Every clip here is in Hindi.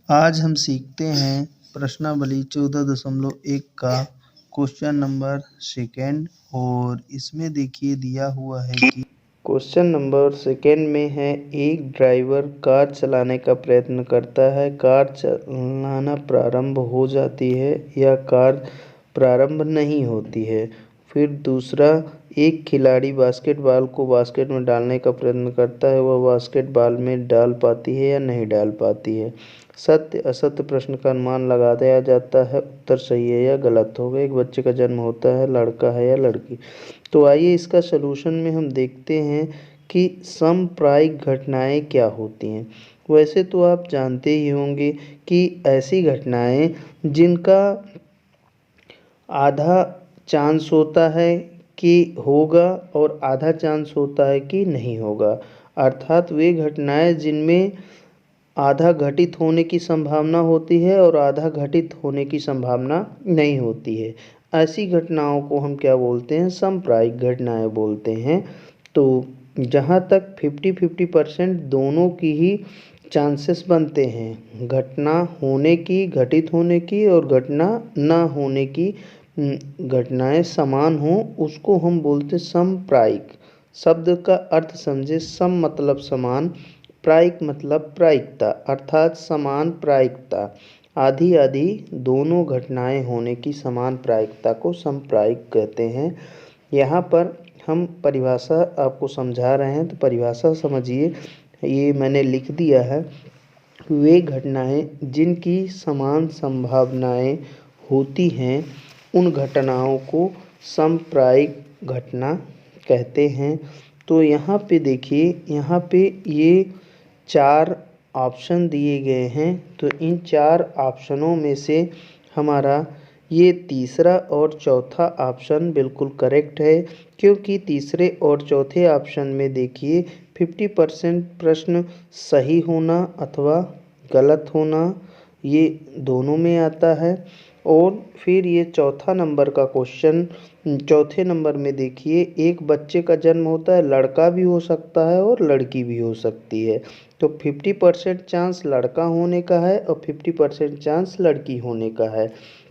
आज हम सीखते हैं प्रश्नावली 14.1 का क्वेश्चन नंबर सेकेंड। और इसमें देखिए दिया हुआ है कि क्वेश्चन नंबर सेकेंड में है, एक ड्राइवर कार चलाने का प्रयत्न करता है। कार चलाना प्रारंभ हो जाती है या कार प्रारंभ नहीं होती है। फिर दूसरा, एक खिलाड़ी बास्केटबॉल को बास्केट में डालने का प्रयत्न करता है, वह बास्केटबॉल में डाल पाती है या नहीं डाल पाती है। सत्य असत्य प्रश्न का अनुमान लगाया जाता है, उत्तर सही है या गलत होगा। एक बच्चे का जन्म होता है, लड़का है या लड़की। तो आइए इसका सलूशन में हम देखते हैं कि समप्रायिक घटनाएं क्या होती हैं। वैसे तो आप जानते ही होंगे कि ऐसी घटनाएं जिनका आधा चांस होता है कि होगा और आधा चांस होता है कि नहीं होगा, अर्थात वे घटनाएं जिनमें आधा घटित होने की संभावना होती है और आधा घटित होने की संभावना नहीं होती है। ऐसी घटनाओं को हम क्या बोलते हैं? समप्रायिक घटनाएं बोलते हैं। तो जहाँ तक 50-50% दोनों की ही चांसेस बनते हैं, घटना होने की, घटित होने की और घटना ना होने की, घटनाएं समान हों, उसको हम बोलते समप्रायिक। शब्द का अर्थ समझे। सम मतलब समान, प्रायिक मतलब प्रायिकता, अर्थात समान प्रायिकता। आधी आधी दोनों घटनाएं होने की समान प्रायिकता को समप्रायिक कहते हैं। यहाँ पर हम परिभाषा आपको समझा रहे हैं, तो परिभाषा समझिए। ये मैंने लिख दिया है। वे घटनाएं जिनकी समान संभावनाएं होती हैं, उन घटनाओं को समप्रायिक घटना कहते हैं। तो यहाँ पे देखिए, यहाँ पे ये 4 ऑप्शन दिए गए हैं। तो इन 4 ऑप्शनों में से हमारा ये तीसरा और चौथा ऑप्शन बिल्कुल करेक्ट है, क्योंकि तीसरे और चौथे ऑप्शन में देखिए 50% प्रश्न सही होना अथवा गलत होना, ये दोनों में आता है। और फिर ये चौथा नंबर का क्वेश्चन, चौथे नंबर में देखिए, एक बच्चे का जन्म होता है, लड़का भी हो सकता है और लड़की भी हो सकती है। तो 50% चांस लड़का होने का है और 50% चांस लड़की होने का है।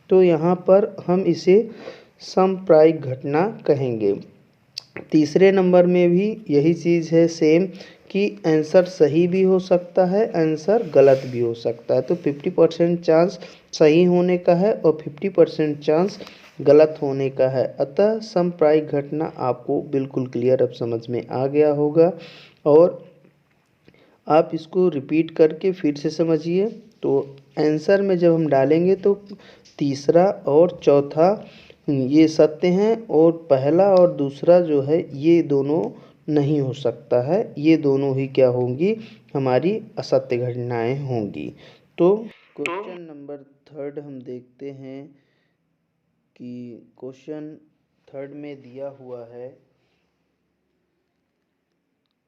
तो यहाँ पर हम इसे समप्रायिक घटना कहेंगे। तीसरे नंबर में भी यही चीज़ है सेम, कि आंसर सही भी हो सकता है, आंसर गलत भी हो सकता है। तो 50% चांस सही होने का है और 50% चांस गलत होने का है। अतः समप्रायिक घटना आपको बिल्कुल क्लियर अब समझ में आ गया होगा। और आप इसको रिपीट करके फिर से समझिए। तो आंसर में जब हम डालेंगे तो तीसरा और चौथा ये सत्य हैं, और पहला और दूसरा जो है ये दोनों नहीं हो सकता है। ये दोनों ही क्या होंगी? हमारी असत्य घटनाएं होंगी। तो क्वेश्चन नंबर थर्ड हम देखते हैं कि क्वेश्चन थर्ड में दिया हुआ है,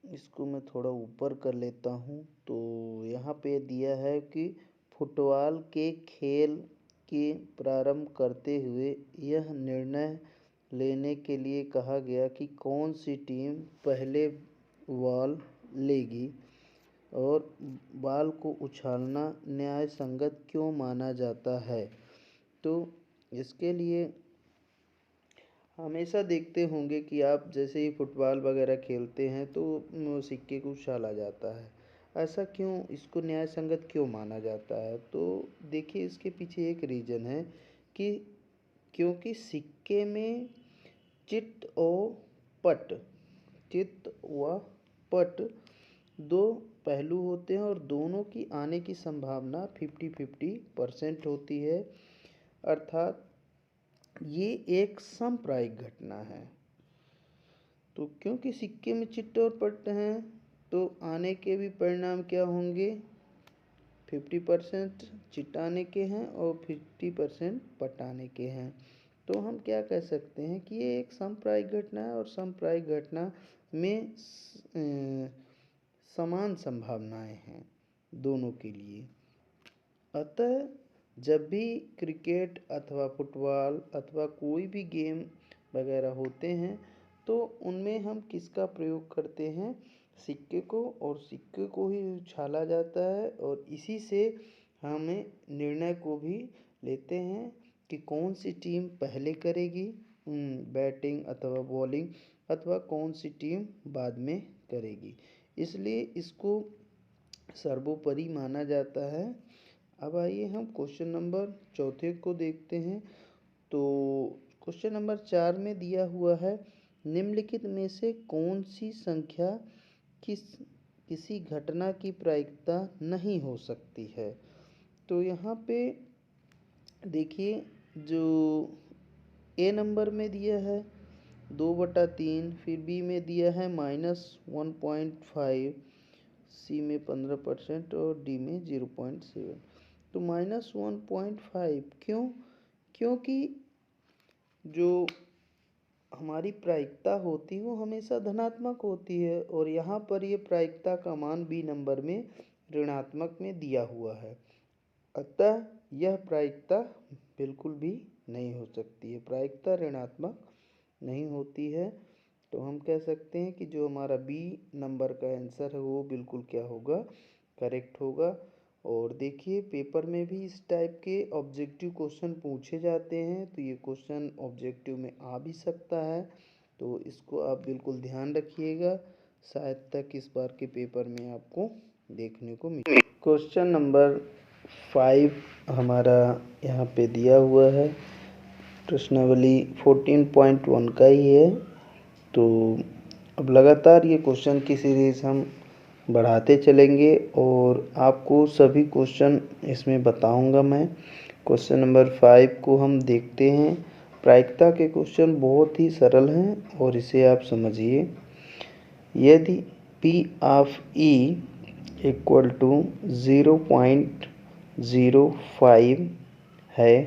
इसको मैं थोड़ा ऊपर कर लेता हूँ। तो यहाँ पे दिया है कि फुटबॉल के खेल के प्रारंभ करते हुए यह निर्णय लेने के लिए कहा गया कि कौन सी टीम पहले बॉल लेगी और बॉल को उछालना न्याय संगत क्यों माना जाता है। तो इसके लिए हमेशा देखते होंगे कि आप जैसे ही फुटबॉल वगैरह खेलते हैं तो सिक्के को उछाला जाता है। ऐसा क्यों, इसको न्याय संगत क्यों माना जाता है? तो देखिए, इसके पीछे एक रीज़न है कि क्योंकि सिक्के में चिट और पट, चित व पट दो पहलू होते हैं और दोनों की आने की संभावना 50-50% होती है। अर्थात ये एक समप्रायिक घटना है। तो क्योंकि सिक्के में चिट्ट और पट हैं, तो आने के भी परिणाम क्या होंगे? 50% चिट आने के हैं और 50% पट आने के हैं। तो हम क्या कह सकते हैं कि ये एक समप्रायिक घटना है और समप्रायिक घटना में समान संभावनाएं हैं दोनों के लिए। अतः जब भी क्रिकेट अथवा फुटबॉल अथवा कोई भी गेम वगैरह होते हैं, तो उनमें हम किसका प्रयोग करते हैं? सिक्के को, और सिक्के को ही उछाला जाता है और इसी से हमें निर्णय को भी लेते हैं कि कौन सी टीम पहले करेगी बैटिंग अथवा बॉलिंग, अथवा कौन सी टीम बाद में करेगी, इसलिए इसको सर्वोपरि माना जाता है। अब आइए हम क्वेश्चन नंबर चौथे को देखते हैं। तो क्वेश्चन नंबर 4 में दिया हुआ है, निम्नलिखित में से कौन सी संख्या किसी घटना की प्रायिकता नहीं हो सकती है। तो यहाँ पे देखिए, जो ए नंबर में दिया है 2/3, फिर बी में दिया है -1.5, सी में 15% और डी में 0.7। तो -1.5 क्यों? क्योंकि जो हमारी प्रायिकता होती है वो हमेशा धनात्मक होती है, और यहाँ पर ये प्रायिकता का मान बी नंबर में ऋणात्मक में दिया हुआ है, अतः यह प्रायिकता बिल्कुल भी नहीं हो सकती है, प्रायिकता ऋणात्मक नहीं होती है। तो हम कह सकते हैं कि जो हमारा बी नंबर का आंसर है वो बिल्कुल क्या होगा, करेक्ट होगा। और देखिए, पेपर में भी इस टाइप के ऑब्जेक्टिव क्वेश्चन पूछे जाते हैं, तो ये क्वेश्चन ऑब्जेक्टिव में आ भी सकता है, तो इसको आप बिल्कुल ध्यान रखिएगा, शायद तक इस बार के पेपर में आपको देखने को मिले। क्वेश्चन नंबर 5 हमारा यहाँ पे दिया हुआ है, प्रश्नावली 14.1 का ही है। तो अब लगातार ये क्वेश्चन की सीरीज़ हम बढ़ाते चलेंगे और आपको सभी क्वेश्चन इसमें बताऊंगा मैं। क्वेश्चन नंबर 5 को हम देखते हैं। प्रायिकता के क्वेश्चन बहुत ही सरल हैं और इसे आप समझिए। यदि P of E equal to 0.05 है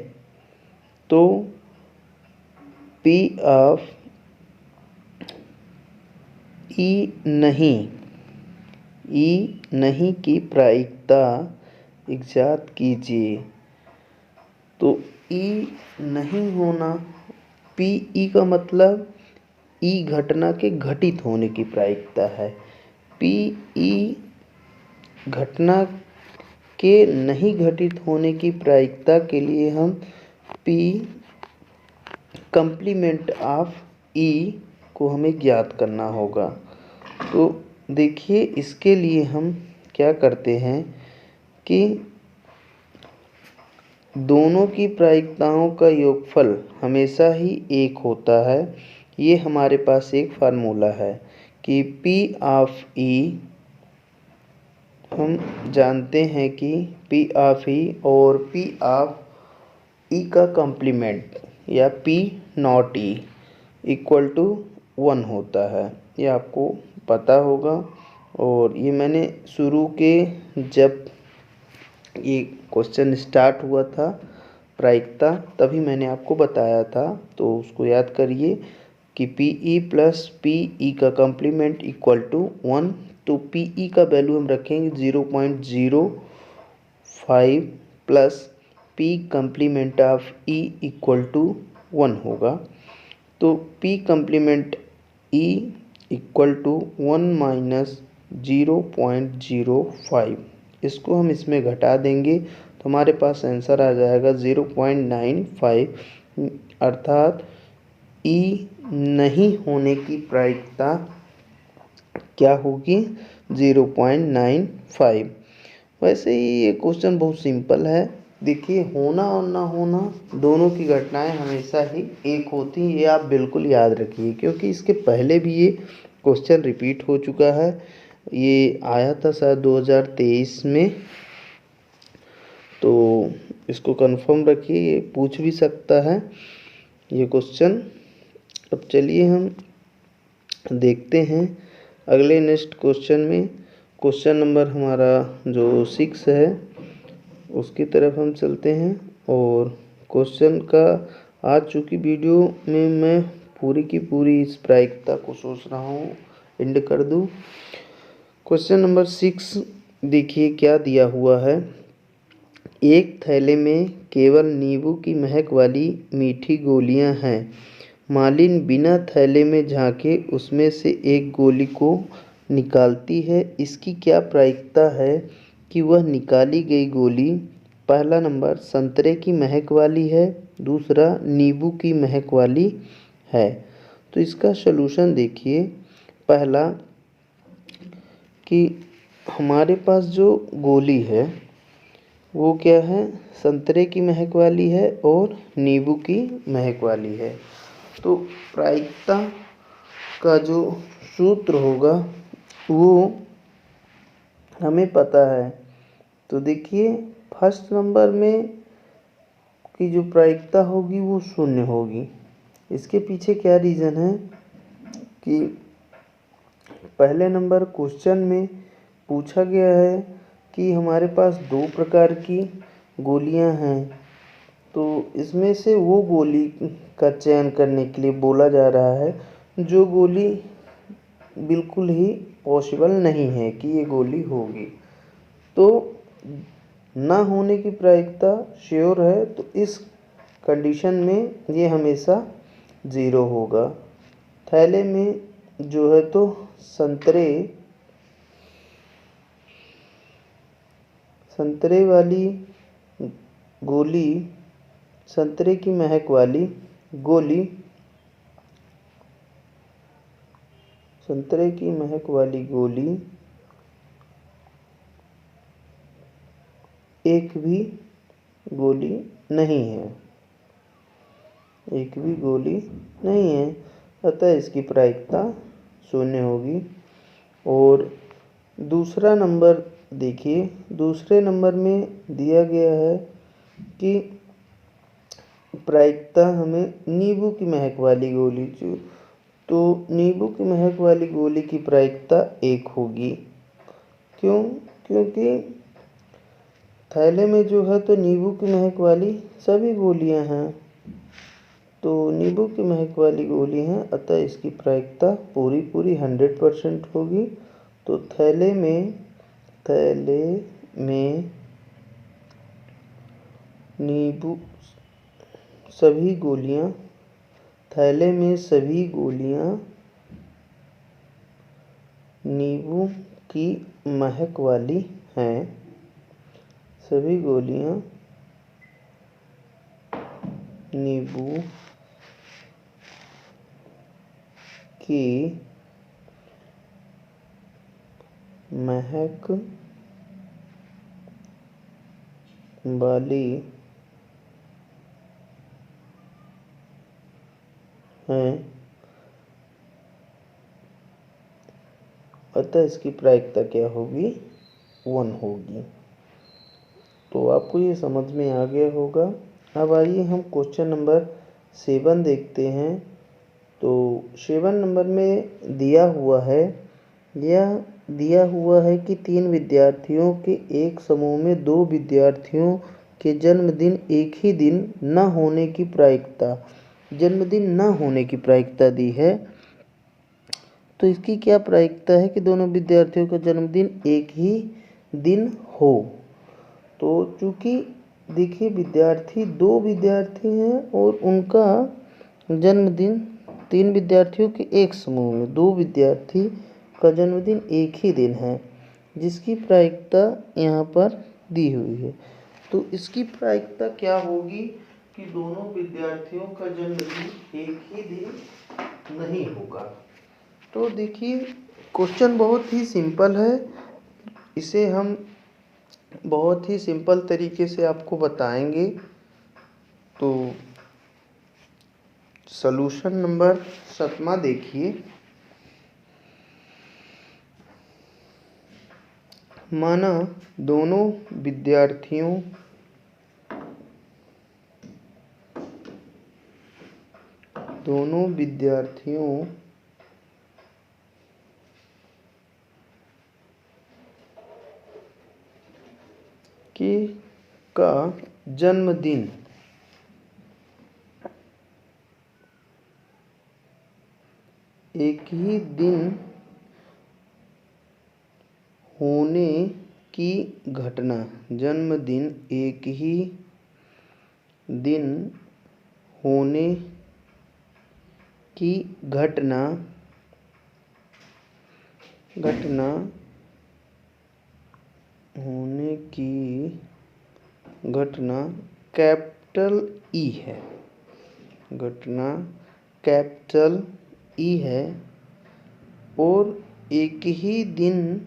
तो P ऑफ E नहीं की प्रायिकता ज्ञात कीजिए। तो E नहीं होना, PE का मतलब E घटना के घटित होने की प्रायिकता है। PE घटना के नहीं घटित होने की प्रायिकता के लिए हम P कंप्लीमेंट ऑफ E को हमें ज्ञात करना होगा। तो देखिए, इसके लिए हम क्या करते हैं कि दोनों की प्रायिकताओं का योगफल हमेशा ही 1 होता है। ये हमारे पास एक फार्मूला है कि P ऑफ E, हम जानते हैं कि P ऑफ E और P ऑफ E का कॉम्प्लीमेंट या P not E equal to 1 होता है, ये आपको पता होगा। और ये मैंने शुरू के जब ये क्वेश्चन स्टार्ट हुआ था प्रायिकता, तभी मैंने आपको बताया था, तो उसको याद करिए कि PE प्लस PE का कॉम्प्लीमेंट इक्वल टू 1। तो PE का वैल्यू हम रखेंगे 0.05 plus P complement of E equal to 1 होगा। तो P complement E equal to 1 minus 0.05, इसको हम इसमें घटा देंगे तो हमारे पास आंसर आ जाएगा 0.95, अर्थात E नहीं होने की प्रायिकता क्या होगी, 0.95। वैसे ही ये क्वेश्चन बहुत सिंपल है। देखिए, होना और ना होना दोनों की घटनाएं हमेशा ही 1 होती हैं, ये आप बिल्कुल याद रखिए, क्योंकि इसके पहले भी ये क्वेश्चन रिपीट हो चुका है। ये आया था शायद 2023 में, तो इसको कंफर्म रखिए, ये पूछ भी सकता है ये क्वेश्चन। अब चलिए हम देखते हैं अगले नेक्स्ट क्वेश्चन में। क्वेश्चन नंबर हमारा जो 6 है उसकी तरफ हम चलते हैं। और क्वेश्चन का आज चूँकि वीडियो में मैं पूरी की पूरी इस प्रायिकता को सोच रहा हूँ एंड कर दूँ। क्वेश्चन नंबर 6 देखिए क्या दिया हुआ है। एक थैले में केवल नींबू की महक वाली मीठी गोलियां हैं। मालिन बिना थैले में झांके उसमें से एक गोली को निकालती है। इसकी क्या प्रायिकता है कि वह निकाली गई गोली पहला नंबर संतरे की महक वाली है, दूसरा नींबू की महक वाली है। तो इसका सलूशन देखिए। पहला कि हमारे पास जो गोली है वो क्या है, संतरे की महक वाली है और नींबू की महक वाली है। तो प्रायिकता का जो सूत्र होगा वो हमें पता है। तो देखिए फर्स्ट नंबर में की जो प्रायिकता होगी वो शून्य होगी। इसके पीछे क्या रीज़न है कि पहले नंबर क्वेश्चन में पूछा गया है कि हमारे पास दो प्रकार की गोलियां हैं, तो इसमें से वो गोली का चयन करने के लिए बोला जा रहा है जो गोली बिल्कुल ही पॉसिबल नहीं है कि ये गोली होगी। तो ना होने की प्रायिकता श्योर है, तो इस कंडीशन में ये हमेशा ज़ीरो होगा। थैले में जो है तो संतरे वाली गोली, संतरे की महक वाली गोली, संतरे की महक वाली गोली एक भी गोली नहीं है, एक भी गोली नहीं है, अतः इसकी प्रायिकता शून्य होगी। और दूसरा नंबर देखिए, दूसरे नंबर में दिया गया है कि प्रायिकता हमें नींबू की महक वाली गोली जो, तो नींबू की महक वाली गोली की प्रायिकता 1 होगी। क्यों? क्योंकि थैले में जो है तो नींबू की महक वाली सभी गोलियां हैं, तो नींबू की महक वाली गोली हैं, अतः इसकी प्रायिकता पूरी 100% होगी। तो थैले में नींबू सभी गोलियां, थैले में सभी गोलियां नींबू की महक वाली हैं, सभी गोलियां नींबू की महक वाली हैं, अतः इसकी प्रायिकता क्या होगी, 1 होगी। तो आपको ये समझ में आ गया होगा। अब आइए हम क्वेश्चन नंबर 7 देखते हैं। तो 7 नंबर में दिया हुआ है, यह दिया हुआ है कि 3 विद्यार्थियों के एक समूह में 2 विद्यार्थियों के जन्मदिन एक ही दिन न होने की प्रायिकता, जन्मदिन न होने की प्रायिकता दी है। तो इसकी क्या प्रायिकता है कि दोनों विद्यार्थियों का जन्मदिन एक ही दिन हो। तो चूँकि देखिए विद्यार्थी 2 विद्यार्थी हैं और उनका जन्मदिन 3 विद्यार्थियों के एक समूह में 2 विद्यार्थी का जन्मदिन एक ही दिन है, जिसकी प्रायिकता यहाँ पर दी हुई है। तो इसकी प्रायिकता क्या होगी कि दोनों विद्यार्थियों का जन्मदिन एक ही दिन नहीं होगा। तो देखिए क्वेश्चन बहुत ही सिंपल है, इसे हम बहुत ही सिंपल तरीके से आपको बताएंगे। तो सॉल्यूशन नंबर 7 देखिए। माना दोनों विद्यार्थियों का जन्मदिन एक ही दिन होने की घटना, जन्मदिन एक ही दिन होने की घटना होने की घटना कैपिटल ई है, घटना कैपिटल ई है और एक ही दिन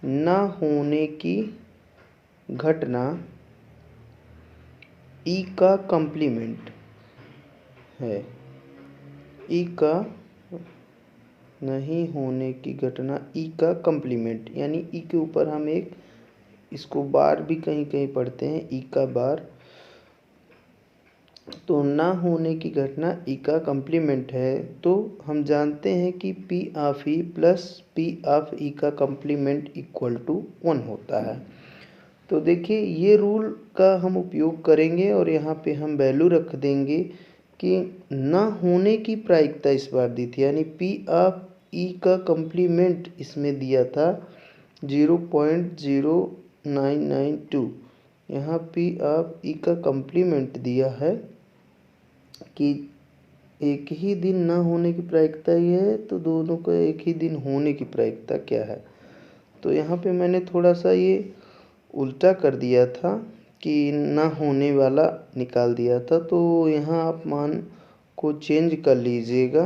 न होने की घटना ई का कॉम्प्लीमेंट है। ई का नहीं होने की घटना ई का कॉम्प्लीमेंट, यानी ई के ऊपर हम एक इसको बार भी कहीं कहीं पढ़ते हैं, ई का बार। तो ना होने की घटना ई का कॉम्प्लीमेंट है, तो हम जानते हैं कि P of E plus P of E का कॉम्प्लीमेंट इक्वल टू 1 होता है। तो देखिए ये रूल का हम उपयोग करेंगे और यहाँ पे हम वैल्यू रख देंगे कि ना होने की प्रायिकता इस बार दी थी, यानी पी ऑफ ई का कॉम्प्लीमेंट इसमें दिया था 0.0992। यहाँ पी ऑफ ई का कॉम्प्लीमेंट दिया है कि एक ही दिन ना होने की प्रायिकता ये है, तो दोनों का एक ही दिन होने की प्रायिकता क्या है। तो यहाँ पे मैंने थोड़ा सा ये उल्टा कर दिया था कि ना होने वाला निकाल दिया था, तो यहाँ आप मान को चेंज कर लीजिएगा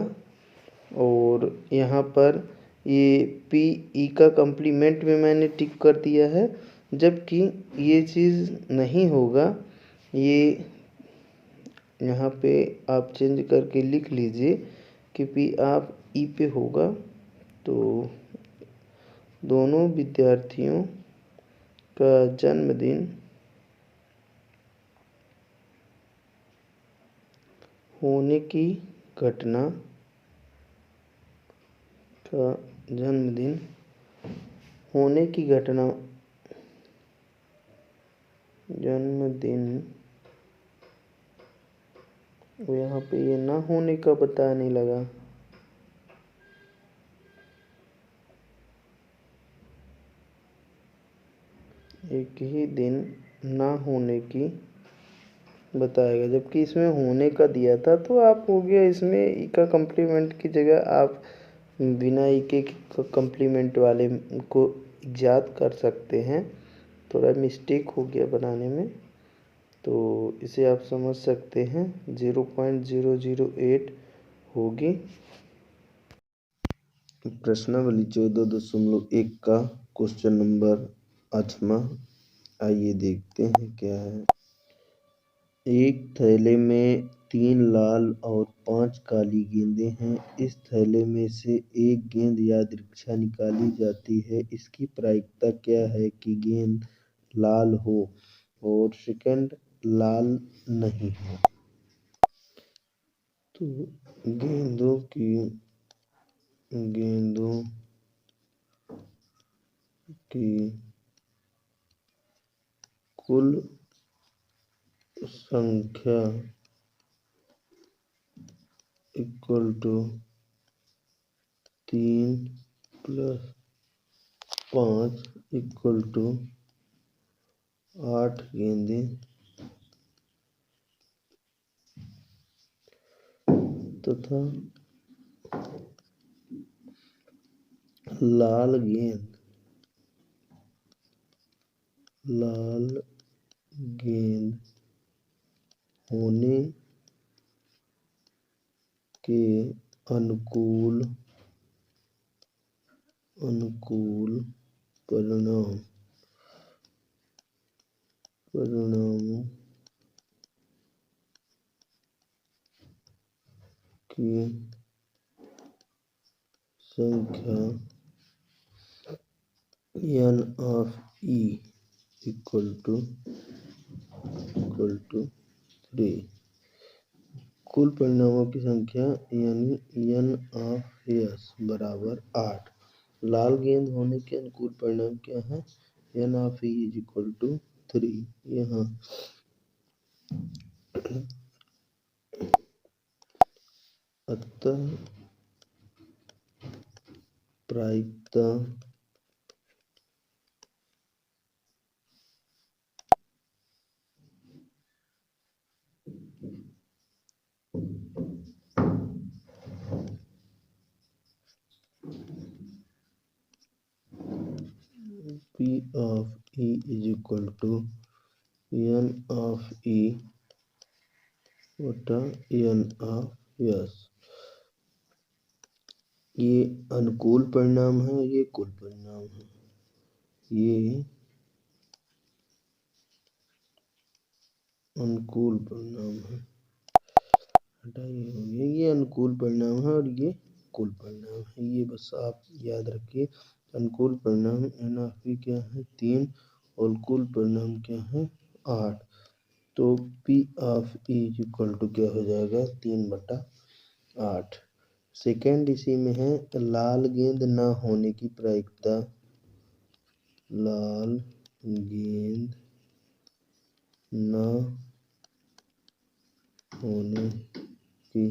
और यहाँ पर ये पी ई का कॉम्प्लीमेंट में मैंने टिक कर दिया है, जबकि ये चीज़ नहीं होगा। ये यहाँ पे आप चेंज करके लिख लीजिए कि पी आप ई पे होगा। तो दोनों विद्यार्थियों का जन्मदिन होने की घटना का जन्मदिन होने की घटना जन्मदिन, यहाँ पे ये ना होने का बताने लगा। एक ही दिन ना होने की बताएगा, जबकि इसमें होने का दिया था। तो आप हो गया इसमें ई का कॉम्प्लीमेंट की जगह आप बिना ई के कॉम्प्लीमेंट वाले को इजाद कर सकते हैं। थोड़ा मिस्टेक हो गया बनाने में, तो इसे आप समझ सकते हैं 0.008 होगी। प्रश्नावली 14.1 का क्वेश्चन नंबर 8वां, आइए देखते हैं क्या है। एक थैले में 3 लाल और 5 काली गेंदें हैं। इस थैले में से एक गेंद यादृच्छा निकाली जाती है। इसकी प्रायिकता क्या है कि गेंद लाल हो और सेकंड लाल नहीं हो। तो गेंदों की कुल संख्या इक्वल टू 3 + 5 इक्वल टू 8 गेंदें तथा लाल गेंद होने के अनुकूल परिणामों की संख्या n of e equal to 3। कुल परिणामों की संख्या यानी n ऑफ s बराबर 8। लाल गेंद होने के अनुकूल परिणाम क्या है? n of e is equal to 3। यहाँ अतः प्रायिकता P of E is equal to N of E बटा एन ऑफ यस। ये अनुकूल परिणाम है, ये कुल परिणाम है। ये अनुकूल परिणाम है, हटाइए हो गया। ये अनुकूल परिणाम है और ये कुल परिणाम है। ये बस आप याद रखिए। अनुकूल परिणाम एन ऑफ ई क्या है 3 और कुल परिणाम क्या है 8। तो P of E equal to क्या हो जाएगा 3/8। सेकेंड इसी में है लाल गेंद ना होने की प्रायिकता। लाल गेंद न होने की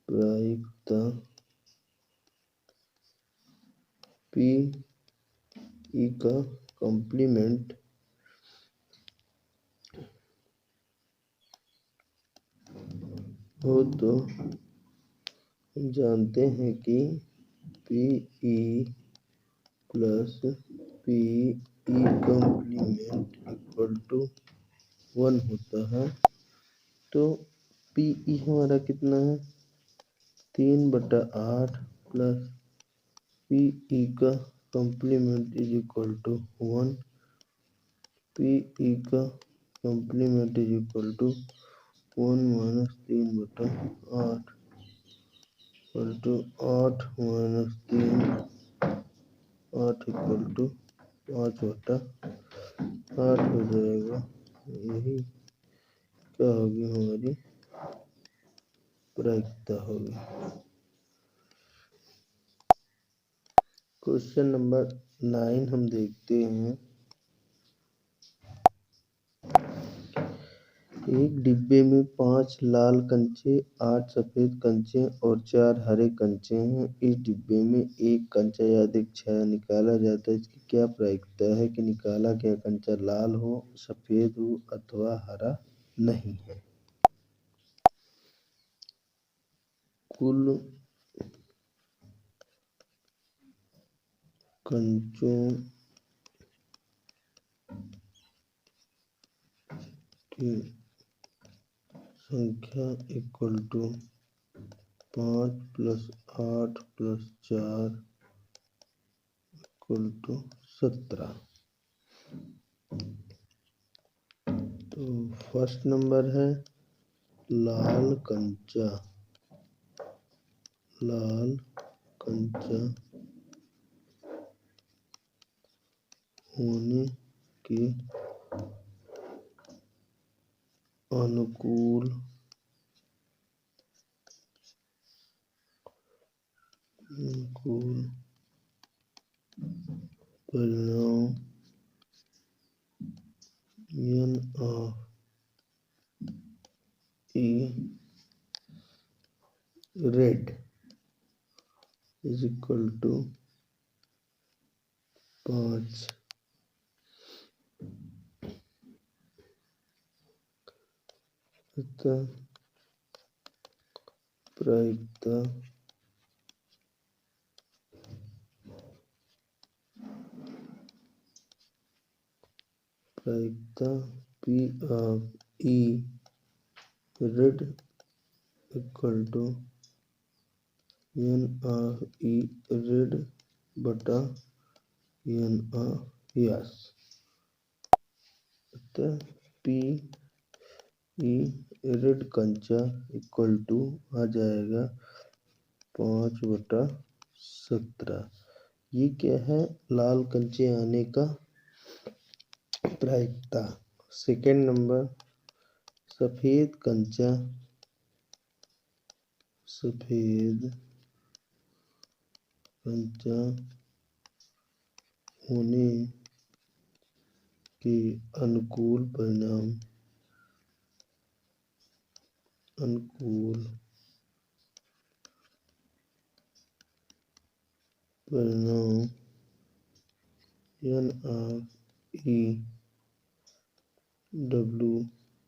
प्रायिकता पी ई का कॉम्प्लीमेंट हो तो हम जानते हैं कि P E plus P E complement equal to 1 होता है। तो पी ई हमारा कितना है 3/8 प्लस पी ई का complement is equal to 1। P E का complement is equal to 1 minus 3/8 equal to 8 minus 3 8 equal to 5/8 हो जाएगा। यही क्या होगी हमारी प्रायिकता होगी। क्वेश्चन नंबर 9 हम देखते हैं। एक डिब्बे में 5 लाल कंचे, 8 सफेद कंचे और 4 हरे कंचे हैं। इस डिब्बे में एक कंचा या अधिक छाया निकाला जाता है। इसकी क्या प्रायिकता है कि निकाला गया कंचा लाल हो, सफेद हो अथवा हरा नहीं है। कुल कंचों की संख्या equal to 5 plus 8 plus 4 equal to 17। तो फर्स्ट नंबर है लाल कंचा। लाल कंचा होने के अनुकूल परिणाम N of E red is equal to 5। अतः प्रायिकता P of E red equal to N of E red बटा एन ऑफ यस। अतः पी ई रेड कंचा इक्वल टू आ जाएगा 5/17। ये क्या है लाल कंचे आने का प्रायिकता। सेकेंड नंबर सफेद कंचा होने के अनुकूल परिणाम N of E W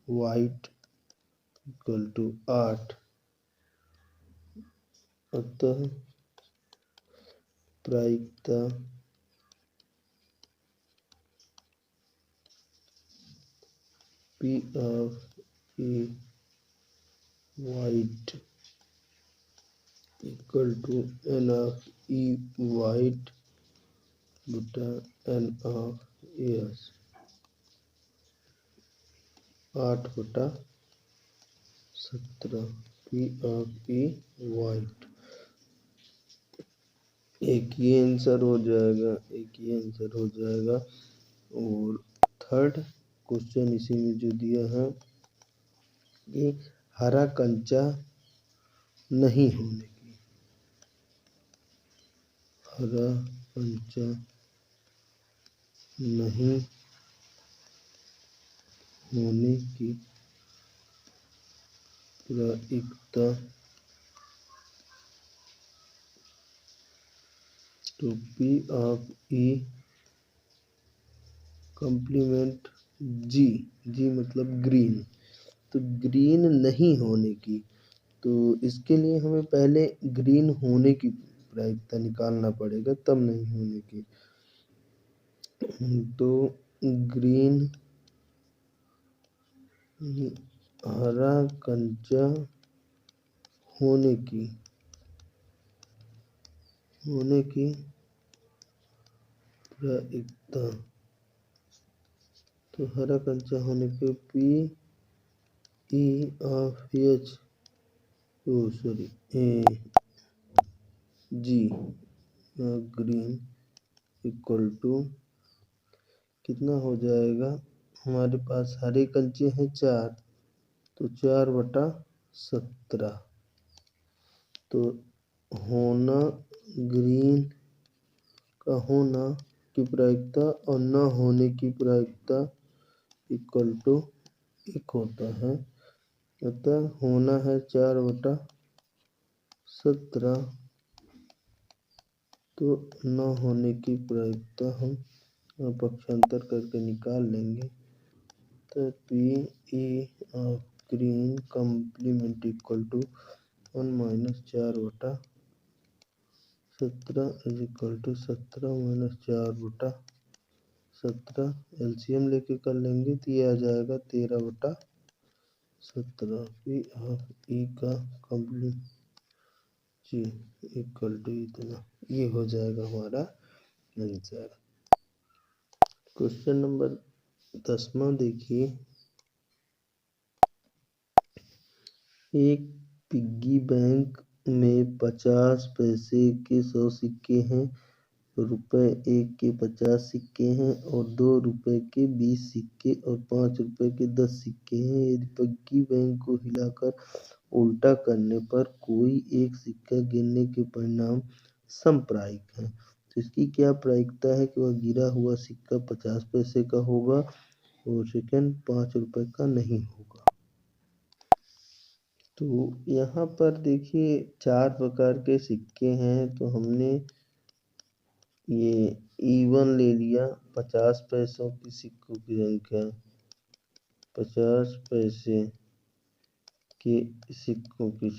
white equal to 8। अतः प्रायिकता P of E white equal to N of E white बटा N of S 8/17 P of E white। एक ये आंसर हो जाएगा, एक ये आंसर हो जाएगा। और थर्ड क्वेश्चन इसी में जो दिया है कि हरा कंचा नहीं होने की, हरा कंचा नहीं होने की प्रायिकता तो P of E कॉम्प्लीमेंट जी, जी मतलब ग्रीन, तो ग्रीन नहीं होने की, तो इसके लिए हमें पहले ग्रीन होने की प्रायिकता निकालना पड़ेगा, तब नहीं होने की। तो ग्रीन हरा कंचा होने की प्रायिकता, तो हरा कंचा होने पे P E of H G green equal to कितना हो जाएगा, हमारे पास हरे कंचे हैं 4, तो 4/17, तो होना ग्रीन का होना की प्रायिकता और न होने की प्रायिकता इक्वल टू 1 होता है। अतः होना है 4/17, तो न होने की प्रायिकता हम पक्षांतर करके निकाल लेंगे। तो P E of green complement equal to 1 - 4/17 is equal to 17 - 4/17, LCM लेके कर लेंगे तो ये आ जाएगा 13/17। P ऑफ E का कॉम्प्लीमेंट जी इक्वल टू इतना, ये हो जाएगा हमारा आंसर। क्वेश्चन नंबर 10वां देखिए, एक पिग्गी बैंक में 50 पैसे के 100 सिक्के हैं, रुपए 1 के 50 सिक्के हैं और 2 रुपए के 20 सिक्के और 5 रुपए के 10 सिक्के हैं। यदि पिग्गी बैंक को हिलाकर उल्टा करने पर कोई एक सिक्का गिरने के परिणाम समप्रायिक है, तो इसकी क्या प्रायिकता है कि वह गिरा हुआ सिक्का 50 पैसे का होगा और सेकंड 5 रुपए का नहीं होगा। तो यहाँ पर देखिए 4 प्रकार के सिक्के हैं, तो हमने ये E1 ले लिया, 50 पैसों की सिक्कों की संख्या, 50 पैसे के सिक्कों की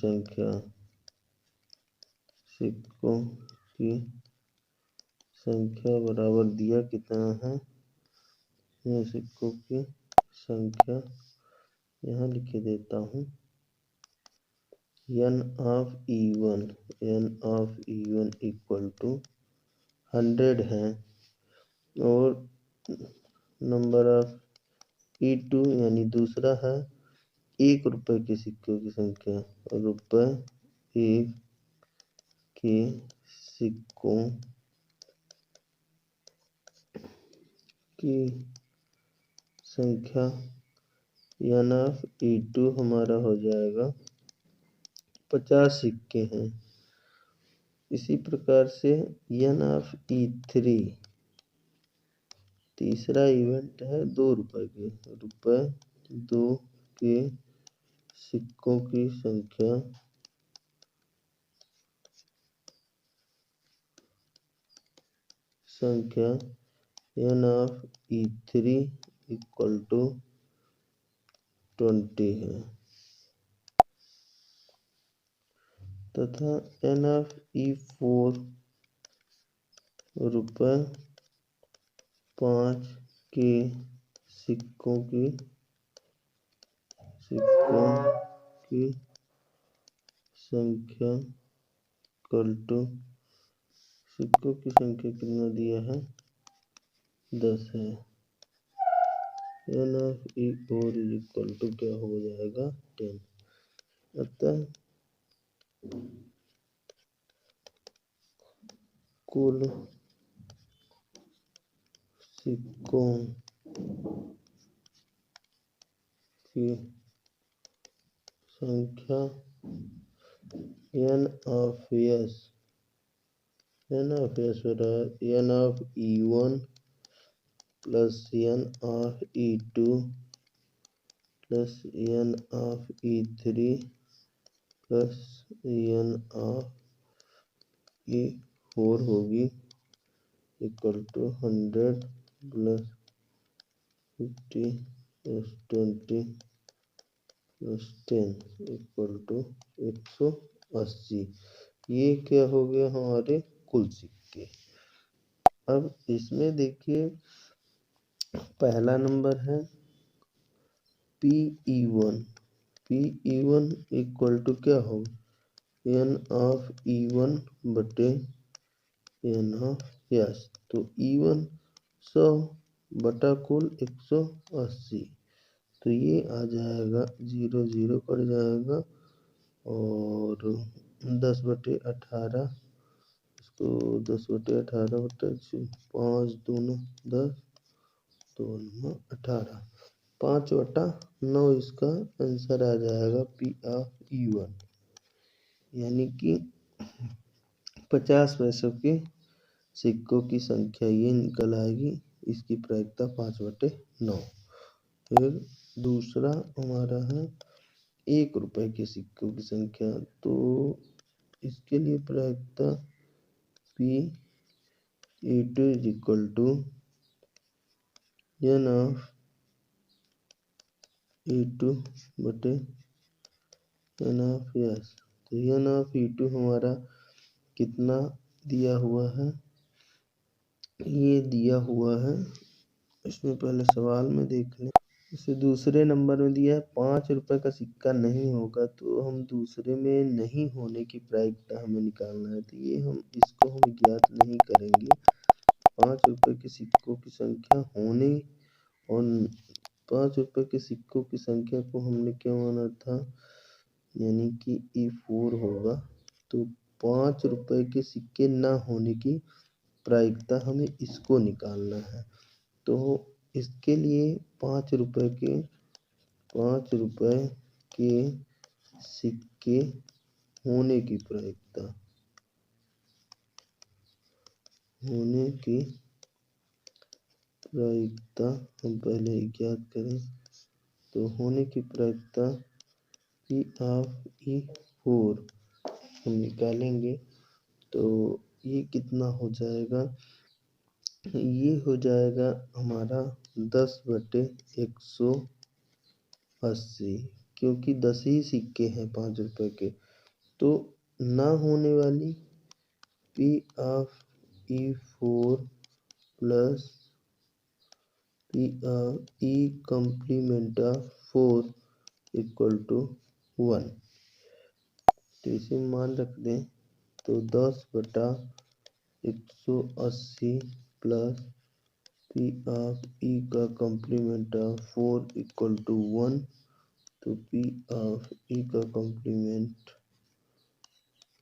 संख्या बराबर दिया कितना है, यह सिक्कों की संख्या यहाँ लिख देता हूँ, N of E1 equal to 100 है और नंबर ऑफ E2 यानी दूसरा है 1 रुपए के सिक्कों की संख्या, रुपए 1 के सिक्कों की संख्या N of E2 हमारा हो जाएगा 50 सिक्के हैं। इसी प्रकार से N of E3 तीसरा इवेंट है 2 रुपए के, रुपए 2 के सिक्कों की संख्या N of E3 equal to 20 है तथा N of E4 रुपए 5 के सिक्कों की सिक्कों की संख्या कल्टू सिक्कों की संख्या कितना दिया है 10 है। N of E four is equal to क्या हो जाएगा 10। अतः कुल सिक्कों की संख्या एन ऑफ एस बराबर N of E1 plus N of E2 plus N of E3 plus N of E4 होगी equal to 100 plus 50 plus 20 plus 10 equal to 180। ये क्या हो गया हमारे कुल सिक्के। अब इसमें देखिए पहला नंबर है PE1 इक्वल टू क्या होगा एन ऑफ E1 बटे एन ऑफ यस। तो E1 100 बटा कुल 180। तो ये आ जाएगा 0 0 कट जाएगा और 10/18 इसको 10/18 बटा 5 दूनी 10 2 18 5/9 इसका आंसर आ जाएगा PE1 यानी कि 50 पैसों के सिक्कों की संख्या ये निकल आएगी। इसकी प्रायिकता 5/9। फिर दूसरा हमारा है 1 रुपए के सिक्कों की संख्या। तो इसके लिए प्रायिकता PE2 is equal to N of E2 बटे एन ऑफ यस। तो एन ऑफ E2 हमारा कितना दिया हुआ है ये दिया हुआ है इसमें पहले सवाल में देख लें। इसे दूसरे नंबर में दिया है 5 रुपए का सिक्का नहीं होगा तो हम दूसरे में नहीं होने की प्रायिकता हमें निकालना है। तो ये इसको हम ज्ञात नहीं करेंगे। 5 रुपए के सिक्कों की संख्या होने और 5 रुपए के सिक्कों की संख्या को हमने क्या माना था यानी कि E4 होगा। तो 5 रुपए के सिक्के ना होने की प्रायिकता हमें इसको निकालना है। तो इसके लिए 5 रुपए के सिक्के होने की प्रायिकता हम पहले ज्ञात करें। तो होने की प्रायिकता P ऑफ E4 हम निकालेंगे। तो ये कितना हो जाएगा ये हो जाएगा हमारा 10/180 क्योंकि 10 ही सिक्के हैं 5 रुपए के। तो ना होने वाली P of E4 plus P of E complement of 4 equal to 1। तो इसे मान रख दें। तो 10/180 प्लस P ऑफ E का कॉम्प्लीमेंट ऑफ 4 इक्वल टू 1। तो P ऑफ E का कॉम्प्लीमेंट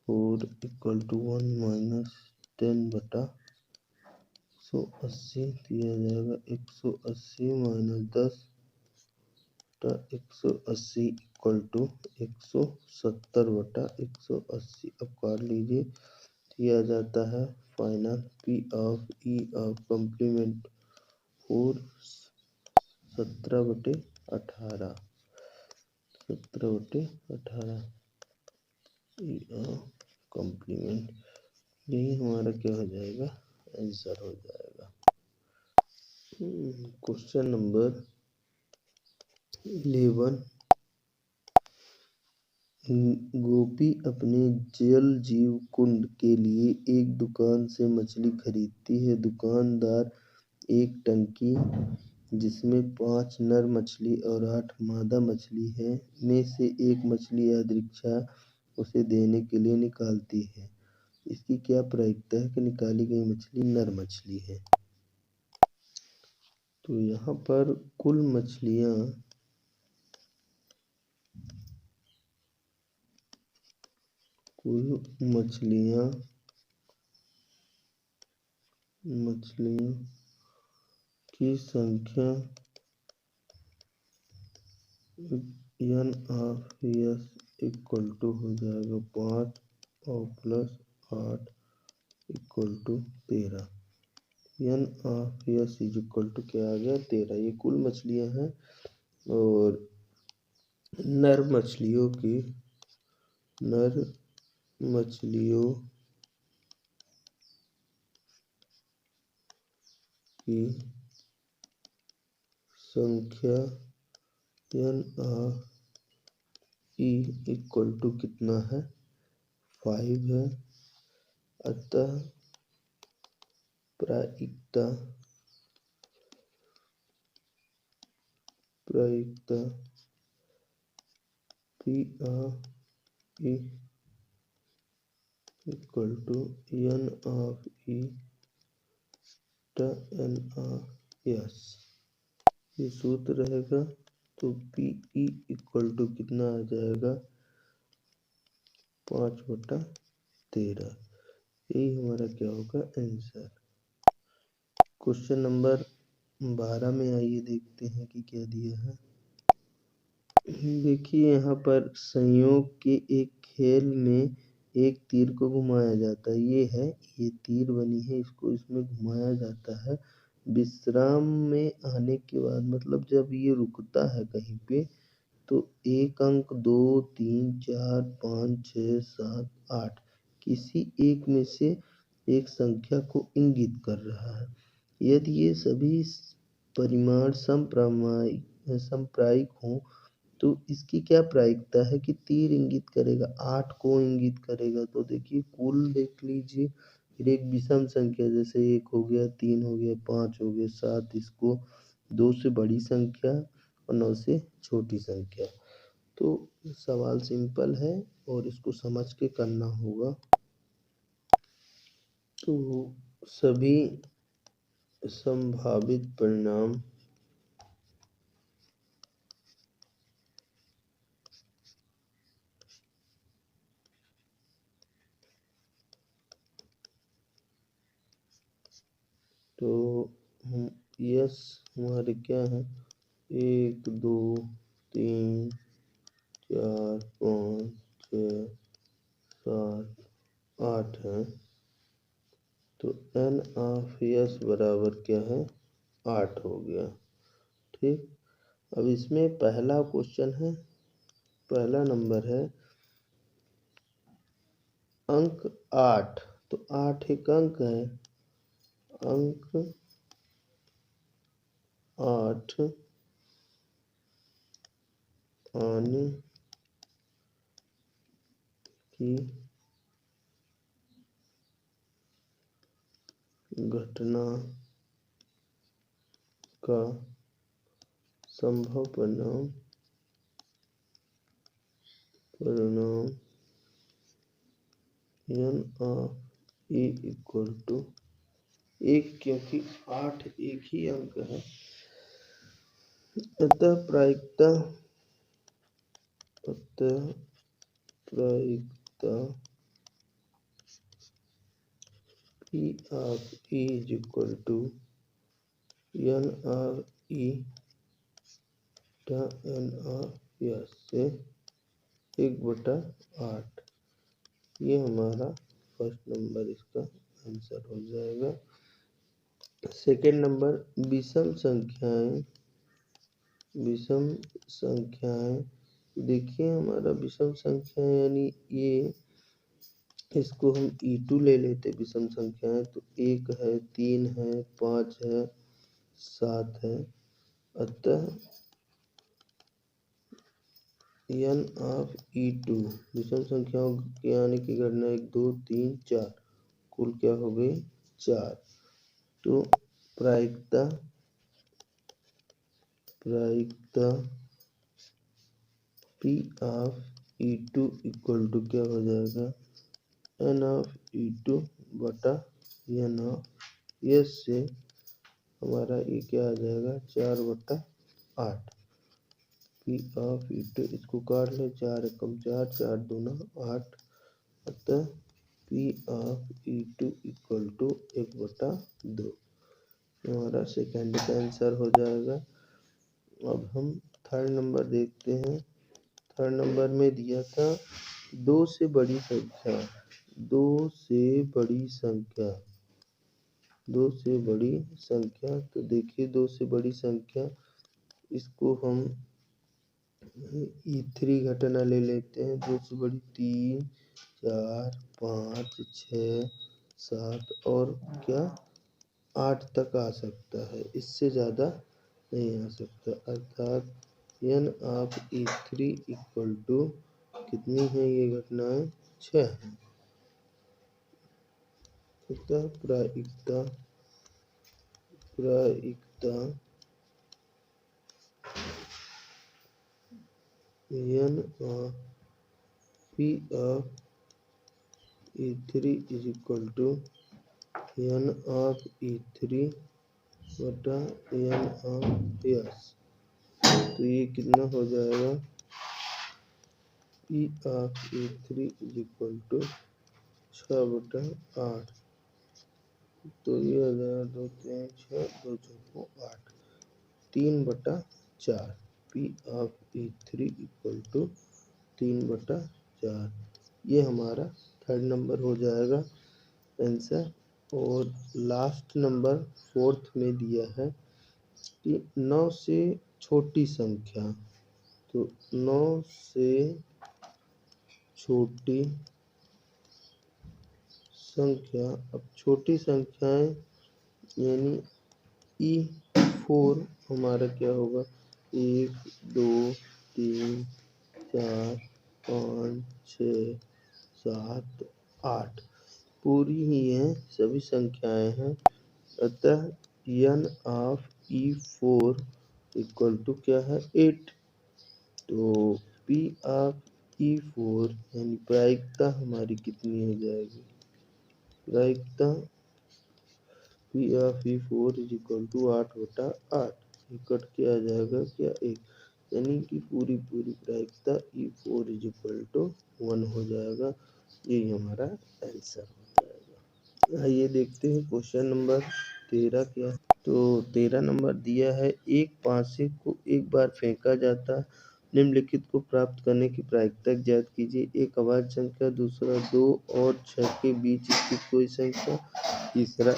4 इक्वल टू 1 माइनस 10/180 दिया जाएगा 180 माइनस 10/180 इक्वल टू 170/180। अब काट लीजिए दिया जाता है final P of E of complement 4 17/18 E of complement. यही हमारा क्या हो जाएगा आंसर हो जाएगा। Question number 11। गोपी अपने जल जीव कुंड के लिए एक दुकान से मछली खरीदती है। दुकानदार एक टंकी जिसमें 5 नर मछली और 8 मादा मछली है में से एक मछली यादृच्छा उसे देने के लिए निकालती है। इसकी क्या प्रायिकता है कि निकाली गई मछली नर मछली है। तो यहाँ पर कुल मछलियाँ की संख्या n of s equal to हो जाएगा 5 और plus 8 equal to 13। n of s is equal to क्या आ गया 13। ये कुल मछलियाँ हैं और नर मछलियों की संख्या n of e equal to कितना है 5 है। अतः प्रायिकता P of e equal to n of e n of s ये सूत्र रहेगा। तो पी ई इक्वल टू कितना आ जाएगा 5/13। यही हमारा क्या होगा आंसर। क्वेश्चन नंबर 12 में आइए देखते हैं कि क्या दिया है। देखिए यहाँ पर संयोग के एक खेल में एक तीर को घुमाया जाता है। ये तीर बनी है, इसको इसमें घुमाया जाता है। विश्राम में आने के बाद मतलब जब ये रुकता है कहीं पे तो 1 अंक 2 3 4 5 6 7 8 किसी एक में से एक संख्या को इंगित कर रहा है। यदि ये सभी परिमाण समप्रायिक हों तो इसकी क्या प्रायिकता है कि तीर इंगित करेगा 8 को इंगित करेगा। तो देखिए कुल देख लीजिए, फिर एक विषम संख्या जैसे 1 हो गया 3 हो गया 5 हो गया 7, इसको 2 से बड़ी संख्या और 9 से छोटी संख्या। तो सवाल सिंपल है और इसको समझ के करना होगा। तो सभी संभावित परिणाम तो यस हमारे क्या है 1 2 3 4 5 6 7 8 है। तो n ऑफ s बराबर क्या है 8 हो गया। ठीक, अब इसमें पहला क्वेश्चन है, पहला नंबर है अंक 8। तो 8 एक अंक है, अंक 8 आने की घटना का संभव परिणाम n of e equal to 1, क्योंकि 8 एक ही अंक है। अतः प्रायिकता P of e is equal to n of e n of s से 1/8। ये हमारा फर्स्ट नंबर इसका आंसर हो जाएगा। सेकेंड नंबर विषम संख्याएं। देखिए हमारा विषम संख्या यानी ये, इसको हम E2 ले लेते विषम संख्याएं। तो 1 है 3 है 5 है 7 है। अतः n ऑफ E2 विषम संख्याओं के आने की गणना 1 2 3 4 कुल क्या हो गई 4। तो प्रायिकता प्रायिकता P of E2 equal to क्या हो जाएगा, N ऑफ E2 बटा N ऑफ S से हमारा ये क्या आ जाएगा 4/8। P ऑफ E2 इसको काट ले, 4 एकम 4, 4 दूना 8, अतः P of E2 equal to 1/2 हमारा सेकेंड का आंसर हो जाएगा। अब हम थर्ड नंबर देखते हैं। थर्ड नंबर में दिया था 2 से बड़ी संख्या, 2 से बड़ी संख्या, 2 से बड़ी संख्या। तो देखिए 2 से बड़ी संख्या, इसको हम E3 घटना ले लेते हैं। 2 से बड़ी 3, 4, 5, 6, 7 और क्या 8 तक आ सकता है, इससे ज़्यादा नहीं आ सकता। अर्थात N of E3 equal to कितनी है ये घटनाएं 6 हैं। प्रायिकता N of P of E3 is equal to N of E3 बटा N ऑफ S। तो ये कितना हो जाएगा, P of E3 is equal to 6/8। तो ये हो जाएगा 2 3 6 2 चौको 8, 3/4। P of E3 equal to 3/4। ये हमारा थर्ड नंबर हो जाएगा आंसर। और लास्ट नंबर फोर्थ में दिया है कि 9 से छोटी संख्या। तो 9 से छोटी संख्या, अब छोटी संख्याएं यानी E4 हमारा क्या होगा, 1 2 3 4 5 6 7 8 पूरी ही हैं, सभी संख्याएं हैं। अतः N of E4 equal to क्या है 8। तो P ऑफ E4 यानी प्रायिकता हमारी कितनी हो जाएगी, प्रायिकता P of E4 is equal to 8/8। Cut के आ जाएगा क्या 1, यानी कि पूरी प्रायिकता E4 इज इक्वल टू 1 हो जाएगा। यही हमारा आंसर हो जाएगा। आइए देखते हैं क्वेश्चन नंबर 13 क्या है। तो 13 नंबर दिया है, एक पासे को एक बार फेंका जाता है, निम्नलिखित को प्राप्त करने की प्रायिकता ज्ञात कीजिए। एक अभाज्य संख्या, दूसरा 2 और 6 के बीच स्थित कोई संख्या, तीसरा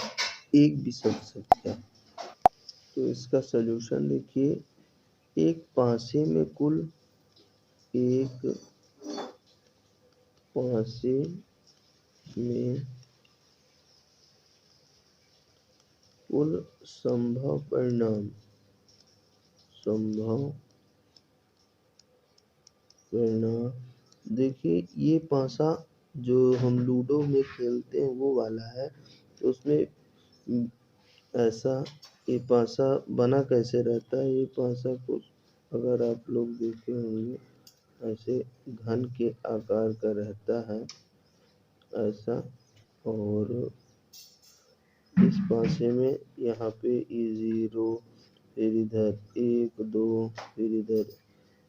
एक विषम संख्या। तो इसका सलूशन देखिए, एक पासे में कुल, एक पासे में कुल संभव परिणाम देखिए ये पासा जो हम लूडो में खेलते हैं वो वाला है। तो उसमें ऐसा ये पासा बना कैसे रहता है, ये पासा को अगर आप लोग देखे होंगे ऐसे घन के आकार का रहता है ऐसा। और इस पासे में यहाँ पे E0, फिर इधर 1 2, फिर इधर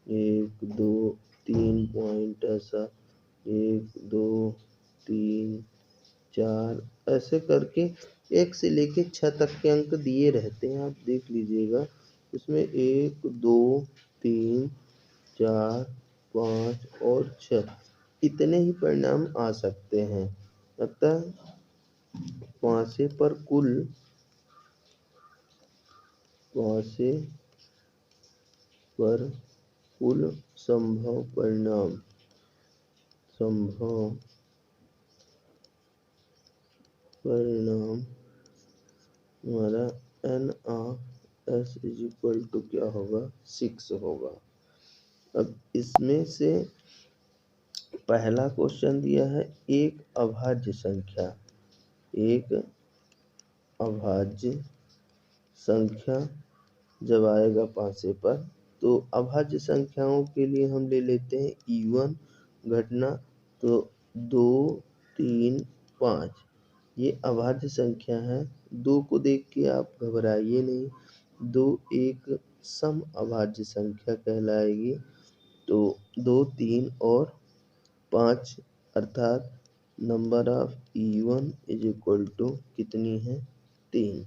1 2 3 पॉइंट ऐसा 1 2 3 4 ऐसे करके 1 से लेके 6 तक के अंक दिए रहते हैं, आप देख लीजिएगा। इसमें 1 2 3 4 5 और 6 इतने ही परिणाम आ सकते हैं। अतः पासे पर कुल संभव परिणाम हमारा N of S is equal to क्या होगा 6 होगा। अब इसमें से पहला क्वेश्चन दिया है, एक अभाज्य संख्या जब आएगा पांचे पर। तो अभाज्य संख्याओं के लिए हम ले लेते हैं E1 घटना, तो 2, 3, 5 ये अभाज्य संख्या है। 2 को देख के आप घबराइए नहीं, 2 एक सम अभाज्य संख्या कहलाएगी। तो 2, 3 और 5 अर्थात number of E1 is equal to कितनी है? 3।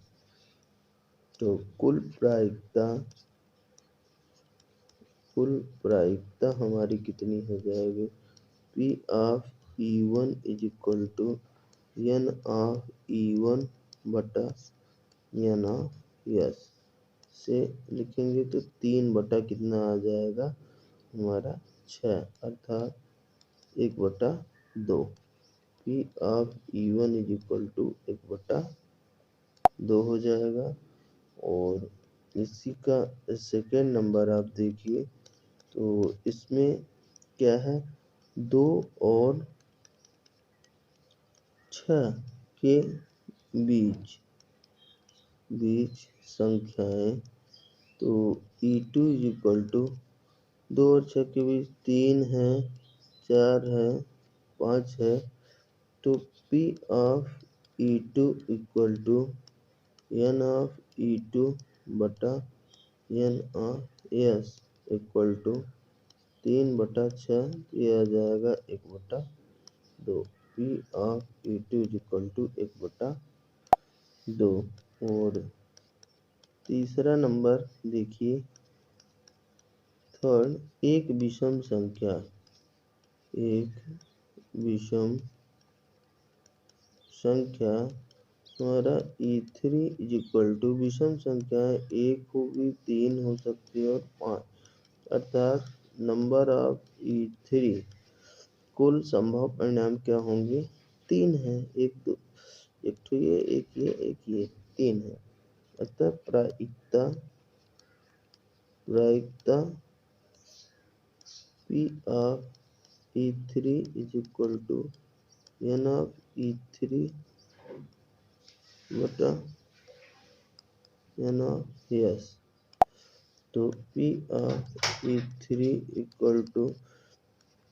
तो कुल प्रायिकता हमारी कितनी हो जाएगी? P of E1 is equal to N of E1 बटा N ऑफ S से लिखेंगे तो 3 बटा कितना आ जाएगा हमारा? 6 अर्थात 1/2। P of E1 is equal to 1/2 हो जाएगा। और इसी का सेकेंड नंबर आप देखिए, तो इसमें क्या है? 2 और 6 के बीच संख्याएं, तो E2 इज इक्वल टू 2 और 6 के बीच 3 है, 4 है, 5 है। तो P of E2 equal to N of E2 बटा N of S equal to 3/6, ये आ जाएगा 1/2। P of E2 is equal to 1/2। और तीसरा नंबर देखिए, थर्ड, एक विषम संख्या हमारा E3 इज इक्वल टू विषम संख्याएं 1 होगी, 3 हो सकती है और 5 अर्थात नंबर ऑफ E3 कुल संभव परिणाम क्या होंगे? 3 है। एक ये 3 है। अतः प्रायिकता P of E3 is equal to N of E3 बटा N ऑफ S। तो P of E3 equal to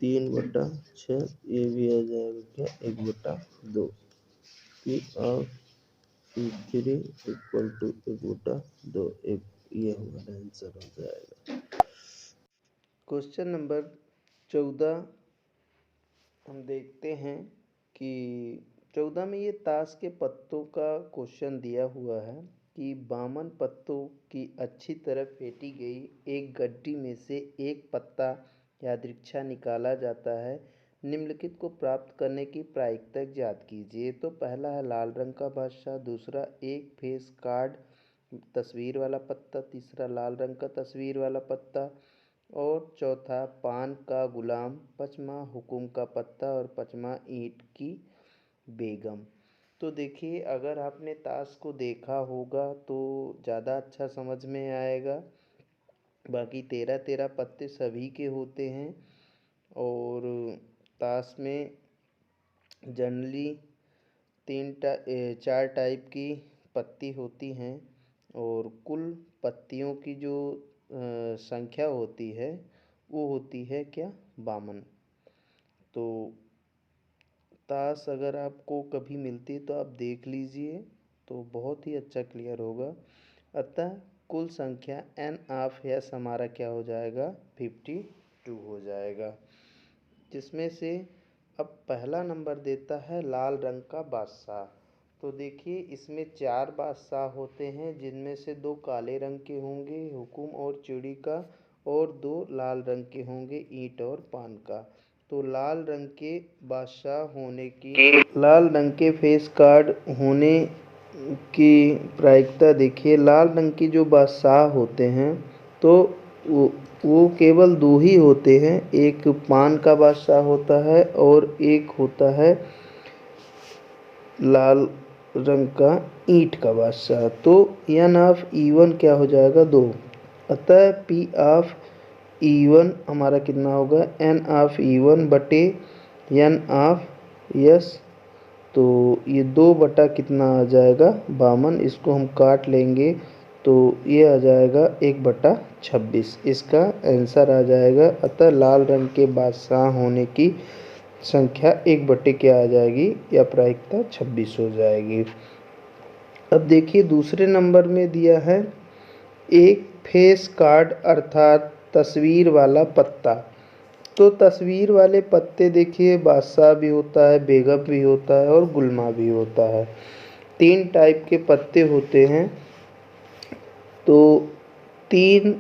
3/6, ये भी आ जाएगा क्या? 1/2। P of E3 equal to 1/2, ये हमारा आंसर हो जाएगा। क्वेश्चन नंबर 14 हम देखते हैं कि 14 में ये ताश के पत्तों का क्वेश्चन दिया हुआ है कि बामन पत्तों की अच्छी तरह फेंटी गई एक गड्डी में से एक पत्ता यादृच्छा निकाला जाता है, निम्नलिखित को प्राप्त करने की प्रायिकता ज्ञात कीजिए। तो पहला है लाल रंग का बादशाह, दूसरा एक फेस कार्ड तस्वीर वाला पत्ता, तीसरा लाल रंग का तस्वीर वाला पत्ता और चौथा पान का गुलाम, पाँचवा हुकुम का पत्ता और पाँचवा ईंट की बेगम। तो देखिए, अगर आपने ताश को देखा होगा तो ज़्यादा अच्छा समझ में आएगा। बाकी 13 पत्ते सभी के होते हैं और ताश में जनरली 4 टाइप की पत्ती होती हैं और कुल पत्तियों की जो संख्या होती है वो होती है क्या? 52। तो ताश अगर आपको कभी मिलती है तो आप देख लीजिए, तो बहुत ही अच्छा क्लियर होगा। अतः कुल संख्या N ऑफ S हमारा क्या हो जाएगा? 52 हो जाएगा। जिसमें से अब पहला नंबर देता है लाल रंग का बादशाह। तो देखिए, इसमें 4 बादशाह होते हैं जिनमें से 2 काले रंग के होंगे, हुकुम और चिड़ी का, और 2 लाल रंग के होंगे, ईंट और पान का। तो लाल रंग के बादशाह होने की, लाल रंग के फेस कार्ड होने की प्रायिकता देखिए। लाल रंग की जो बादशाह होते हैं तो वो केवल 2 ही होते हैं, एक पान का बादशाह होता है और एक होता है लाल रंग का ईंट का बादशाह। तो N ऑफ E1 क्या हो जाएगा? 2। अतः P ऑफ E1 हमारा कितना होगा? N ऑफ E1 बटे N ऑफ S। तो ये 2 बटा कितना आ जाएगा? 52। इसको हम काट लेंगे तो ये आ जाएगा 1/26, इसका आंसर आ जाएगा। अतः लाल रंग के बादशाह होने की संख्या 1 क्या आ जाएगी, या प्रायिकता 26 हो जाएगी। अब देखिए दूसरे नंबर में दिया है एक फेस कार्ड अर्थात तस्वीर वाला पत्ता। तो तस्वीर वाले पत्ते देखिए बादशाह भी होता है, बेगम भी होता है और गुलमा भी होता है। 3 टाइप के पत्ते होते हैं। तो तीन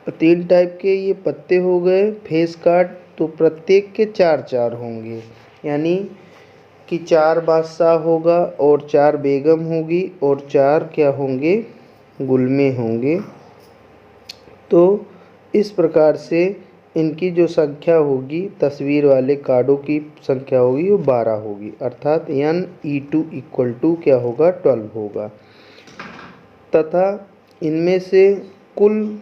तीन टाइप के ये पत्ते हो गए फेस कार्ड। तो प्रत्येक के 4-4 होंगे, यानी कि 4 बादशाह होगा और 4 बेगम होगी और 4 क्या होंगे, गुलमे होंगे। तो इस प्रकार से इनकी जो संख्या होगी तस्वीर वाले कार्डों की संख्या होगी वो 12 होगी, अर्थात NE2 = क्या होगा, 12 होगा। तथा इनमें से कुल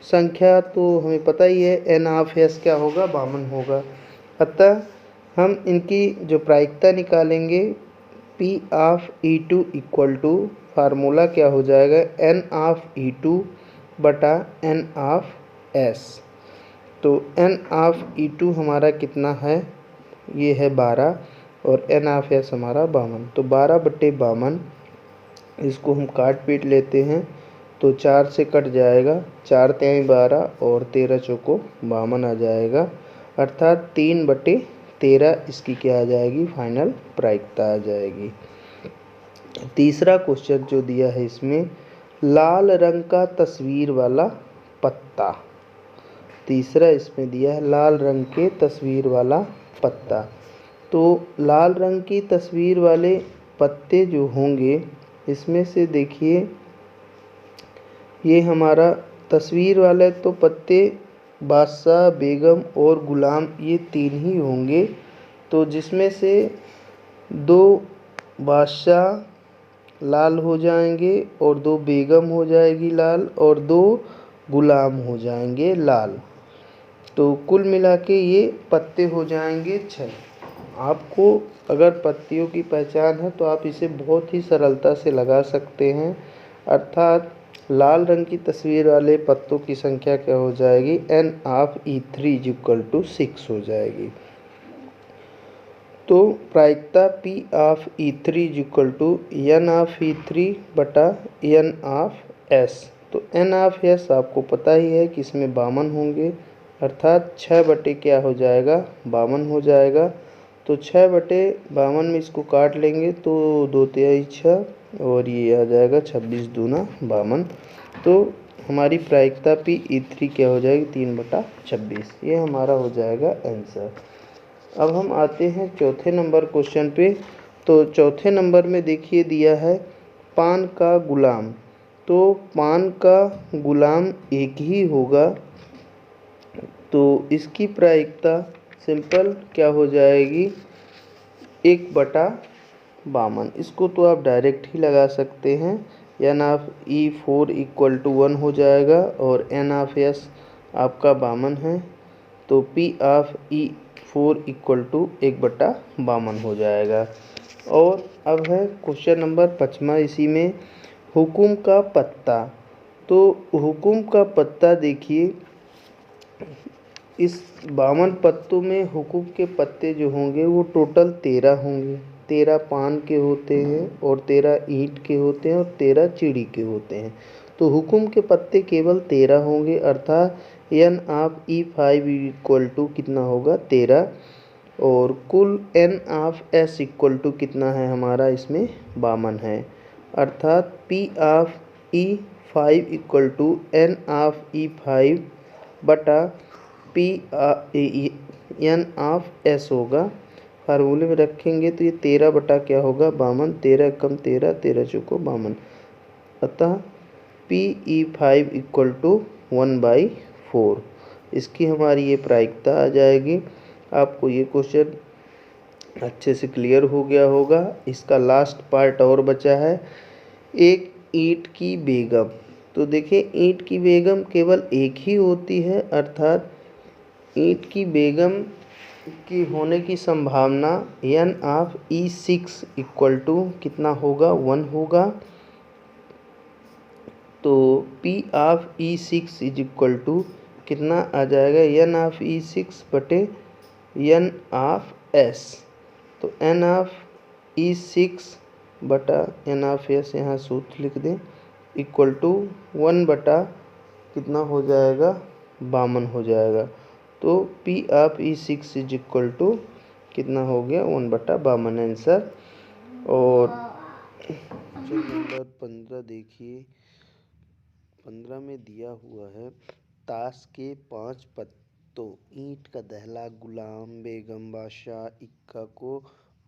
संख्या तो हमें पता ही है N(S) क्या होगा, 52 होगा। अतः हम इनकी जो प्रायिकता निकालेंगे P(E2) = फार्मूला क्या हो जाएगा, N(E2) बटा N(S). तो N(E2) हमारा कितना है, ये है 12 और N(S) हमारा 52। तो 12/52 इसको हम काट पीट लेते हैं तो 4 से कट जाएगा, 4 × 12 और 13 चौको 52 आ जाएगा, अर्थात 3/13 इसकी क्या आ जाएगी, फाइनल प्रायिकता आ जाएगी। तीसरा क्वेश्चन जो दिया है इसमें लाल रंग का तस्वीर वाला पत्ता। तीसरा इसमें दिया है लाल रंग के तस्वीर वाला पत्ता। तो लाल रंग की तस्वीर वाले पत्ते जो होंगे इसमें से देखिए ये हमारा तस्वीर वाले तो पत्ते बादशाह, बेगम और गुलाम ये 3 ही होंगे। तो जिसमें से 2 बादशाह लाल हो जाएंगे और 2 बेगम हो जाएगी लाल और 2 गुलाम हो जाएंगे लाल। तो कुल मिला के ये पत्ते हो जाएंगे 6। आपको अगर पत्तियों की पहचान है तो आप इसे बहुत ही सरलता से लगा सकते हैं, अर्थात लाल रंग की तस्वीर वाले पत्तों की संख्या क्या हो जाएगी, N(E3) = 6 हो जाएगी। तो प्रायिकता P(E3) = N(E3) बटा N(S). तो N(S) आपको पता ही है कि इसमें 52 होंगे, अर्थात 6 क्या हो जाएगा, 52 हो जाएगा। तो 6/52 में इसको काट लेंगे तो 2 × 6 और ये आ जाएगा 26 दूना 52। तो हमारी प्रायिकता P(E3) क्या हो जाएगी, 3/26। ये हमारा हो जाएगा आंसर। अब हम आते हैं चौथे नंबर क्वेश्चन पे। तो चौथे नंबर में देखिए दिया है पान का गुलाम। तो पान का गुलाम एक ही होगा, तो इसकी प्रायिकता सिंपल क्या हो जाएगी, 1/52। इसको तो आप डायरेक्ट ही लगा सकते हैं, N(E4) = 1 हो जाएगा और N(S) आपका 52 है। तो P(E4) = 1/52 हो जाएगा। और अब है क्वेश्चन नंबर 5वां इसी में, हुकुम का पत्ता। तो हुकुम का पत्ता देखिए इस 52 पत्तों में हुकुम के पत्ते जो होंगे वो टोटल 13 होंगे। 13 पान के होते हैं और 13 ईंट के होते हैं और 13 चिड़ी के होते हैं। तो हुकुम के पत्ते केवल 13 होंगे, अर्थात N(E5) = कितना होगा, 13। और कुल N(S) = कितना है हमारा, इसमें 52 है, अर्थात P(E5) = N(E5) बटा N(S) होगा। फार्मूले में रखेंगे तो ये 13 बटा क्या होगा, 52। 13 कम 13, 13 चौको 52। अतः P(E5) = 1/4। इसकी हमारी ये प्रायिकता आ जाएगी। आपको ये क्वेश्चन अच्छे से क्लियर हो गया होगा। इसका लास्ट पार्ट और बचा है, एक ईंट की बेगम। तो देखिए ईंट की बेगम केवल एक ही होती है, अर्थात ईंट की बेगम की होने की संभावना N(E6) = कितना होगा, 1 होगा। तो P of E6 is equal to कितना आ जाएगा, N ऑफ E6 बटे N ऑफ S। तो N ऑफ E6 बटा N ऑफ S, यहाँ सूत्र लिख दें, इक्वल टू 1 बटा कितना हो जाएगा, 52 हो जाएगा। तो P of E6 is equal to कितना हो गया, 1 बटा 52 आंसर। और क्वेश्चन नंबर 15 देखिए, 15 में दिया हुआ है, ताश के 5 पत्तों ईंट का दहला, गुलाम, बेगम, बादशाह, इक्का को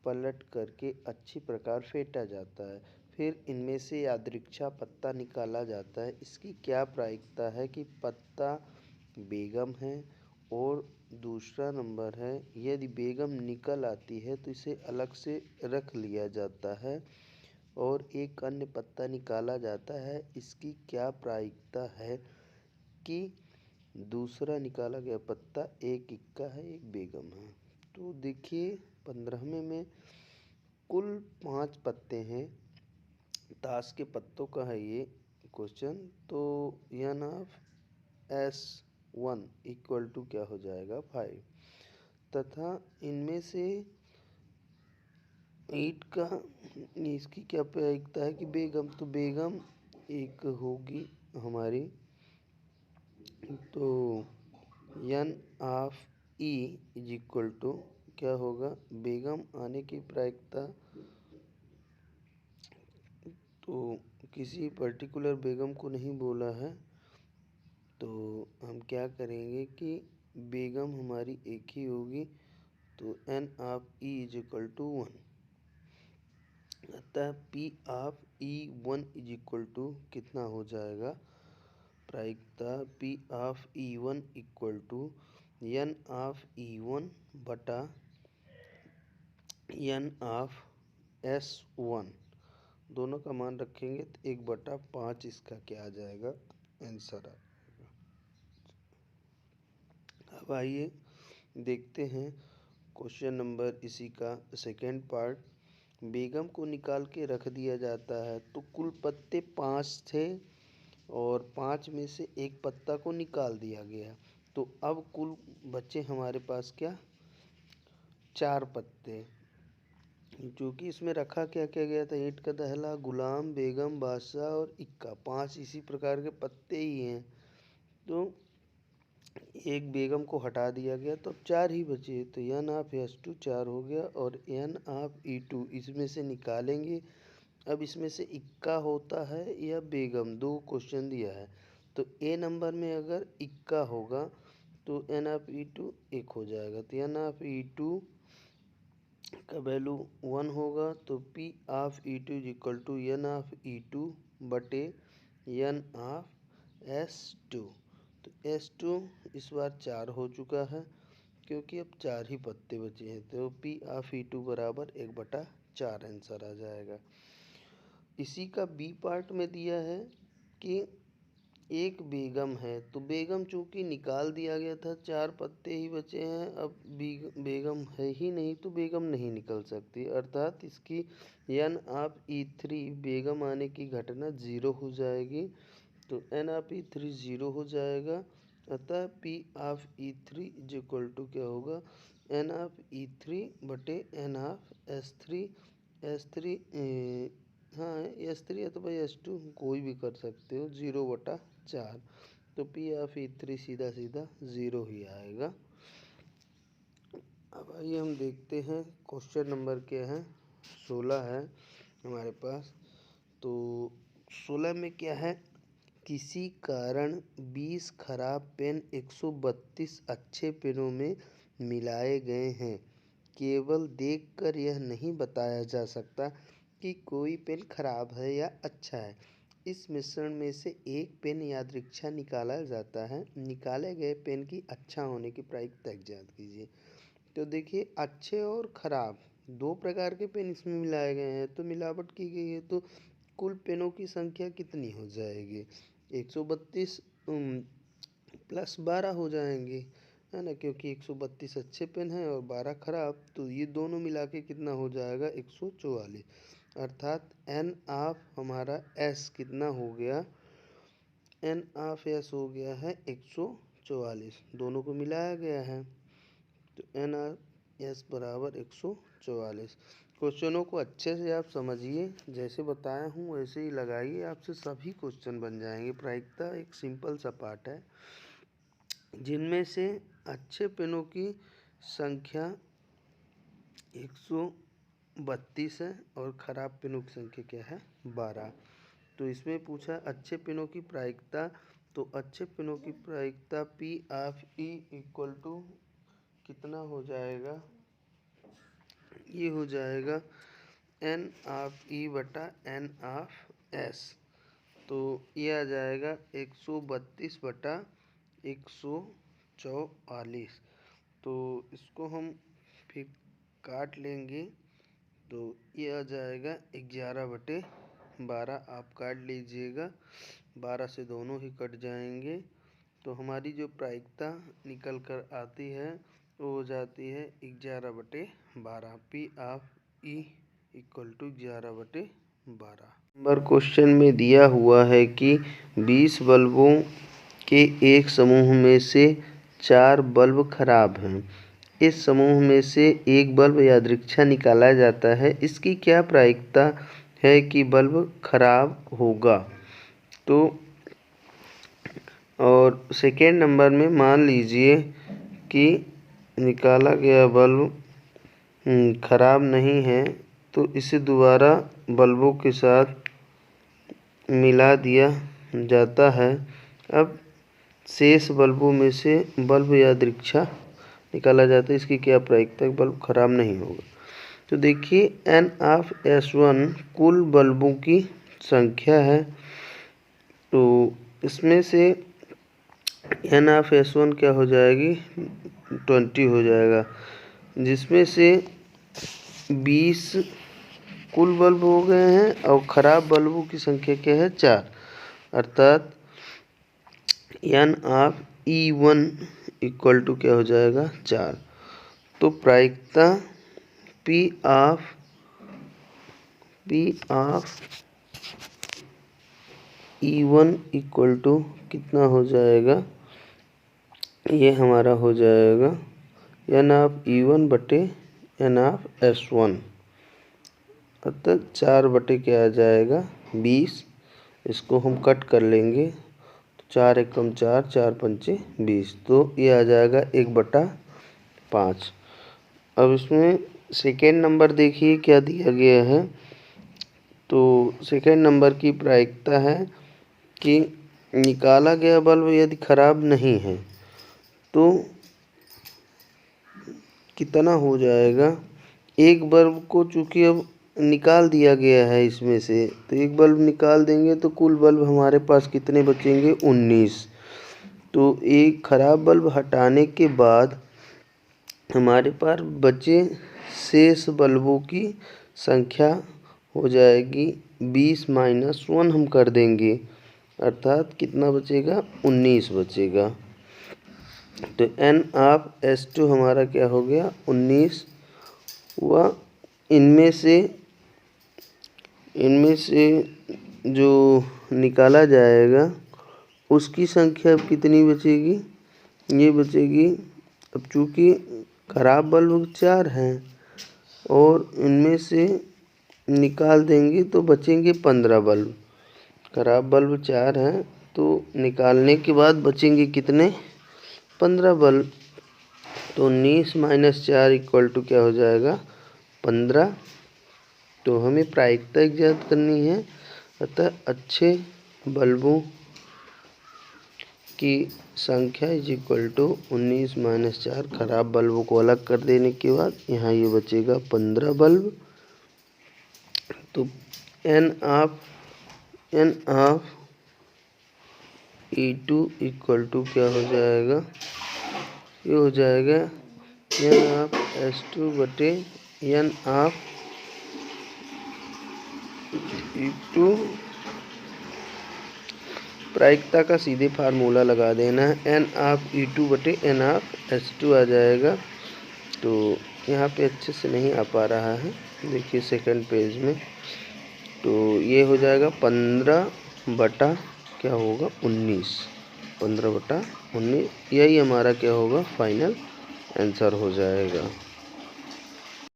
पलट करके अच्छी प्रकार फेंटा जाता है। फिर इनमें से यादृच्छा पत्ता निकाला जाता है। इसकी क्या प्रायिकता है कि पत्ता बेगम है। और दूसरा नंबर है, यदि बेगम निकल आती है तो इसे अलग से रख लिया जाता है और एक अन्य पत्ता निकाला जाता है। इसकी क्या प्रायिकता है कि दूसरा निकाला गया पत्ता एक इक्का है, एक बेगम है। तो देखिए 15वें में कुल 5 पत्ते हैं, ताश के पत्तों का है ये क्वेश्चन। तो N of S1 equal to क्या हो जाएगा, 5, तथा इनमें से ईंट का इसकी क्या प्रायिकता है कि बेगम, तो बेगम एक होगी हमारी। तो N of E is equal to क्या होगा, बेगम आने की प्रायिकता। तो किसी पर्टिकुलर बेगम को नहीं बोला है, तो हम क्या करेंगे कि बेगम हमारी एक ही होगी। तो N of E is equal to 1, अतः P of E1 is equal to कितना हो जाएगा, प्रायिकता P of E1 equal to N of E1 बटा N ऑफ S1, दोनों का मान रखेंगे तो 1/5 इसका क्या आ जाएगा, आंसर आ जाएगा। अब आइए देखते हैं क्वेश्चन नंबर इसी का सेकेंड पार्ट। बेगम को निकाल के रख दिया जाता है। तो कुल पत्ते 5 थे और 5 में से एक पत्ता को निकाल दिया गया। तो अब कुल बचे हमारे पास क्या, 4 पत्ते, जो कि इसमें रखा क्या क्या गया था, ईंट का दहला, गुलाम, बेगम, बादशाह और इक्का, 5 इसी प्रकार के पत्ते ही हैं। तो एक बेगम को हटा दिया गया तो अब 4 ही बचे। तो N ऑफ S2 4 हो गया और N ऑफ E2 इसमें से निकालेंगे। अब इसमें से इक्का होता है या बेगम, 2 क्वेश्चन दिया है। तो A नंबर में अगर इक्का होगा तो N ऑफ E2 1 हो जाएगा। तो N ऑफ E2 का वैल्यू 1 होगा। तो P of E2 is equal to N of E2 बटे N ऑफ S2। तो S2 इस बार 4 हो चुका है क्योंकि अब 4 ही पत्ते बचे हैं। तो P ऑफ E2 बराबर 1/4 आंसर आ जाएगा। इसी का बी पार्ट में दिया है कि एक बेगम है। तो बेगम चूंकि निकाल दिया गया था, 4 पत्ते ही बचे हैं, अब बेगम है ही नहीं तो बेगम नहीं निकल सकती, अर्थात इसकी N ऑफ E3 बेगम आने की घटना 0 हो जाएगी। तो N ऑफ E3 0 हो जाएगा, अतः P of E3 is equal to क्या होगा, N ऑफ E3 बटे N ऑफ S3। S3 हाँ S3 अथवा S2 कोई भी कर सकते हो, 0/4। तो P ऑफ E3 सीधा सीधा 0 ही आएगा। अब आइए हम देखते हैं क्वेश्चन नंबर क्या है, 16 है हमारे पास। तो 16 में क्या है, किसी कारण 20 खराब पेन 132 अच्छे पेनों में मिलाए गए हैं। केवल देखकर यह नहीं बताया जा सकता कि कोई पेन खराब है या अच्छा है। इस मिश्रण में से एक पेन यादृच्छा निकाला जाता है। निकाले गए पेन की अच्छा होने की प्रायिकता ज्ञात कीजिए। तो देखिए अच्छे और ख़राब 2 प्रकार के पेन इसमें मिलाए गए हैं, तो मिलावट की गई है। तो कुल पेनों की संख्या कितनी हो जाएगी, 132 प्लस 12 हो जाएंगे, है ना, क्योंकि 132 अच्छे पेन हैं और 12 खराब। तो ये दोनों मिला के कितना हो जाएगा, 144। अर्थात N ऑफ हमारा S कितना हो गया, एन ऑफ एस हो गया है 144, दोनों को मिलाया गया है तो एन ऑफ एस बराबर 144। क्वेश्चनों को अच्छे से आप समझिए, जैसे बताया हूँ वैसे ही लगाइए, आपसे सभी क्वेश्चन बन जाएंगे। प्रायिकता एक सिंपल सा पार्ट है जिनमें से अच्छे पेनों की संख्या 132 है और ख़राब पेनों की संख्या क्या है 12। तो इसमें पूछा अच्छे पेनों की प्रायिकता, तो अच्छे पेनों की प्रायिकता P of E equal to कितना हो जाएगा, ये हो जाएगा एन ऑफ ई बटा एन ऑफ एस। तो ये आ जाएगा 132 बटा 144। तो इसको हम फिर काट लेंगे तो ये आ जाएगा 11/12। आप काट लीजिएगा, 12 से दोनों ही कट जाएंगे। तो हमारी जो प्रायिकता निकल कर आती है वो हो जाती है 11/12। P of E equal to 11/12। Number question में दिया हुआ है कि 20 बल्बों के एक समूह में से 4 बल्ब खराब हैं। इस समूह में से एक बल्ब यादृच्छा निकाला जाता है, इसकी क्या प्रायिकता है कि बल्ब खराब होगा। तो और सेकेंड नंबर में मान लीजिए कि निकाला गया बल्ब खराब नहीं है तो इसे दोबारा बल्बों के साथ मिला दिया जाता है। अब शेष बल्बों में से बल्ब यादृच्छा निकाला जाता है, इसकी क्या प्रायिकता, बल्ब खराब नहीं होगा। तो देखिए एन ऑफ S1 कुल बल्बों की संख्या है, तो इसमें से एन ऑफ S1 क्या हो जाएगी 20 हो जाएगा, जिसमें से 20 कुल बल्ब हो गए हैं और ख़राब बल्बों की संख्या क्या है 4, अर्थात N of E1 equal to क्या हो जाएगा 4। तो प्रायिकता P of E1 equal to कितना हो जाएगा, ये हमारा हो जाएगा एन ऑफ E1 बटे एन ऑफ S1, अतः 4 बटे क्या आ जाएगा 20। इसको हम कट कर लेंगे तो 4 एकम 4, 4 पंचे 20, तो ये आ जाएगा 1/5। अब इसमें सेकेंड नंबर देखिए क्या दिया गया है। तो सेकेंड नंबर की प्रायिकता है कि निकाला गया बल्ब यदि खराब नहीं है तो कितना हो जाएगा, एक बल्ब को चूँकि अब निकाल दिया गया है इसमें से, तो एक बल्ब निकाल देंगे तो कुल बल्ब हमारे पास कितने बचेंगे 19। तो एक खराब बल्ब हटाने के बाद हमारे पास बचे शेष बल्बों की संख्या हो जाएगी 20 माइनस 1 हम कर देंगे, अर्थात कितना बचेगा 19 बचेगा। तो एन ऑफ S2 हमारा क्या हो गया 19 हुआ। इनमें से जो निकाला जाएगा उसकी संख्या अब कितनी बचेगी, ये बचेगी, अब चूँकि खराब बल्ब 4 हैं और इनमें से निकाल देंगे तो बचेंगे 15 बल्ब। खराब बल्ब 4 हैं तो निकालने के बाद बचेंगे कितने 15 बल्ब। तो 19 माइनस 4 इक्वल टू क्या हो जाएगा 15। तो हमें प्रायिकता ज्ञात करनी है, अतः अच्छे बल्बों की संख्या इज इक्वल टू 19 माइनस 4, खराब बल्बों को अलग कर देने के बाद यहाँ ये बचेगा 15 बल्ब। तो N of E2 equal to क्या हो जाएगा, ये हो जाएगा एन ऑफ S2 बटे एन ऑफ E2। प्रायिकता का सीधे फार्मूला लगा देना है, एन ऑफ E2 बटे एन ऑफ S2 आ जाएगा। तो यहाँ पे अच्छे से नहीं आ पा रहा है, देखिए सेकंड पेज में। तो ये हो जाएगा 15/2 क्या होगा 19, 15/19, यही हमारा क्या होगा फाइनल आंसर हो जाएगा।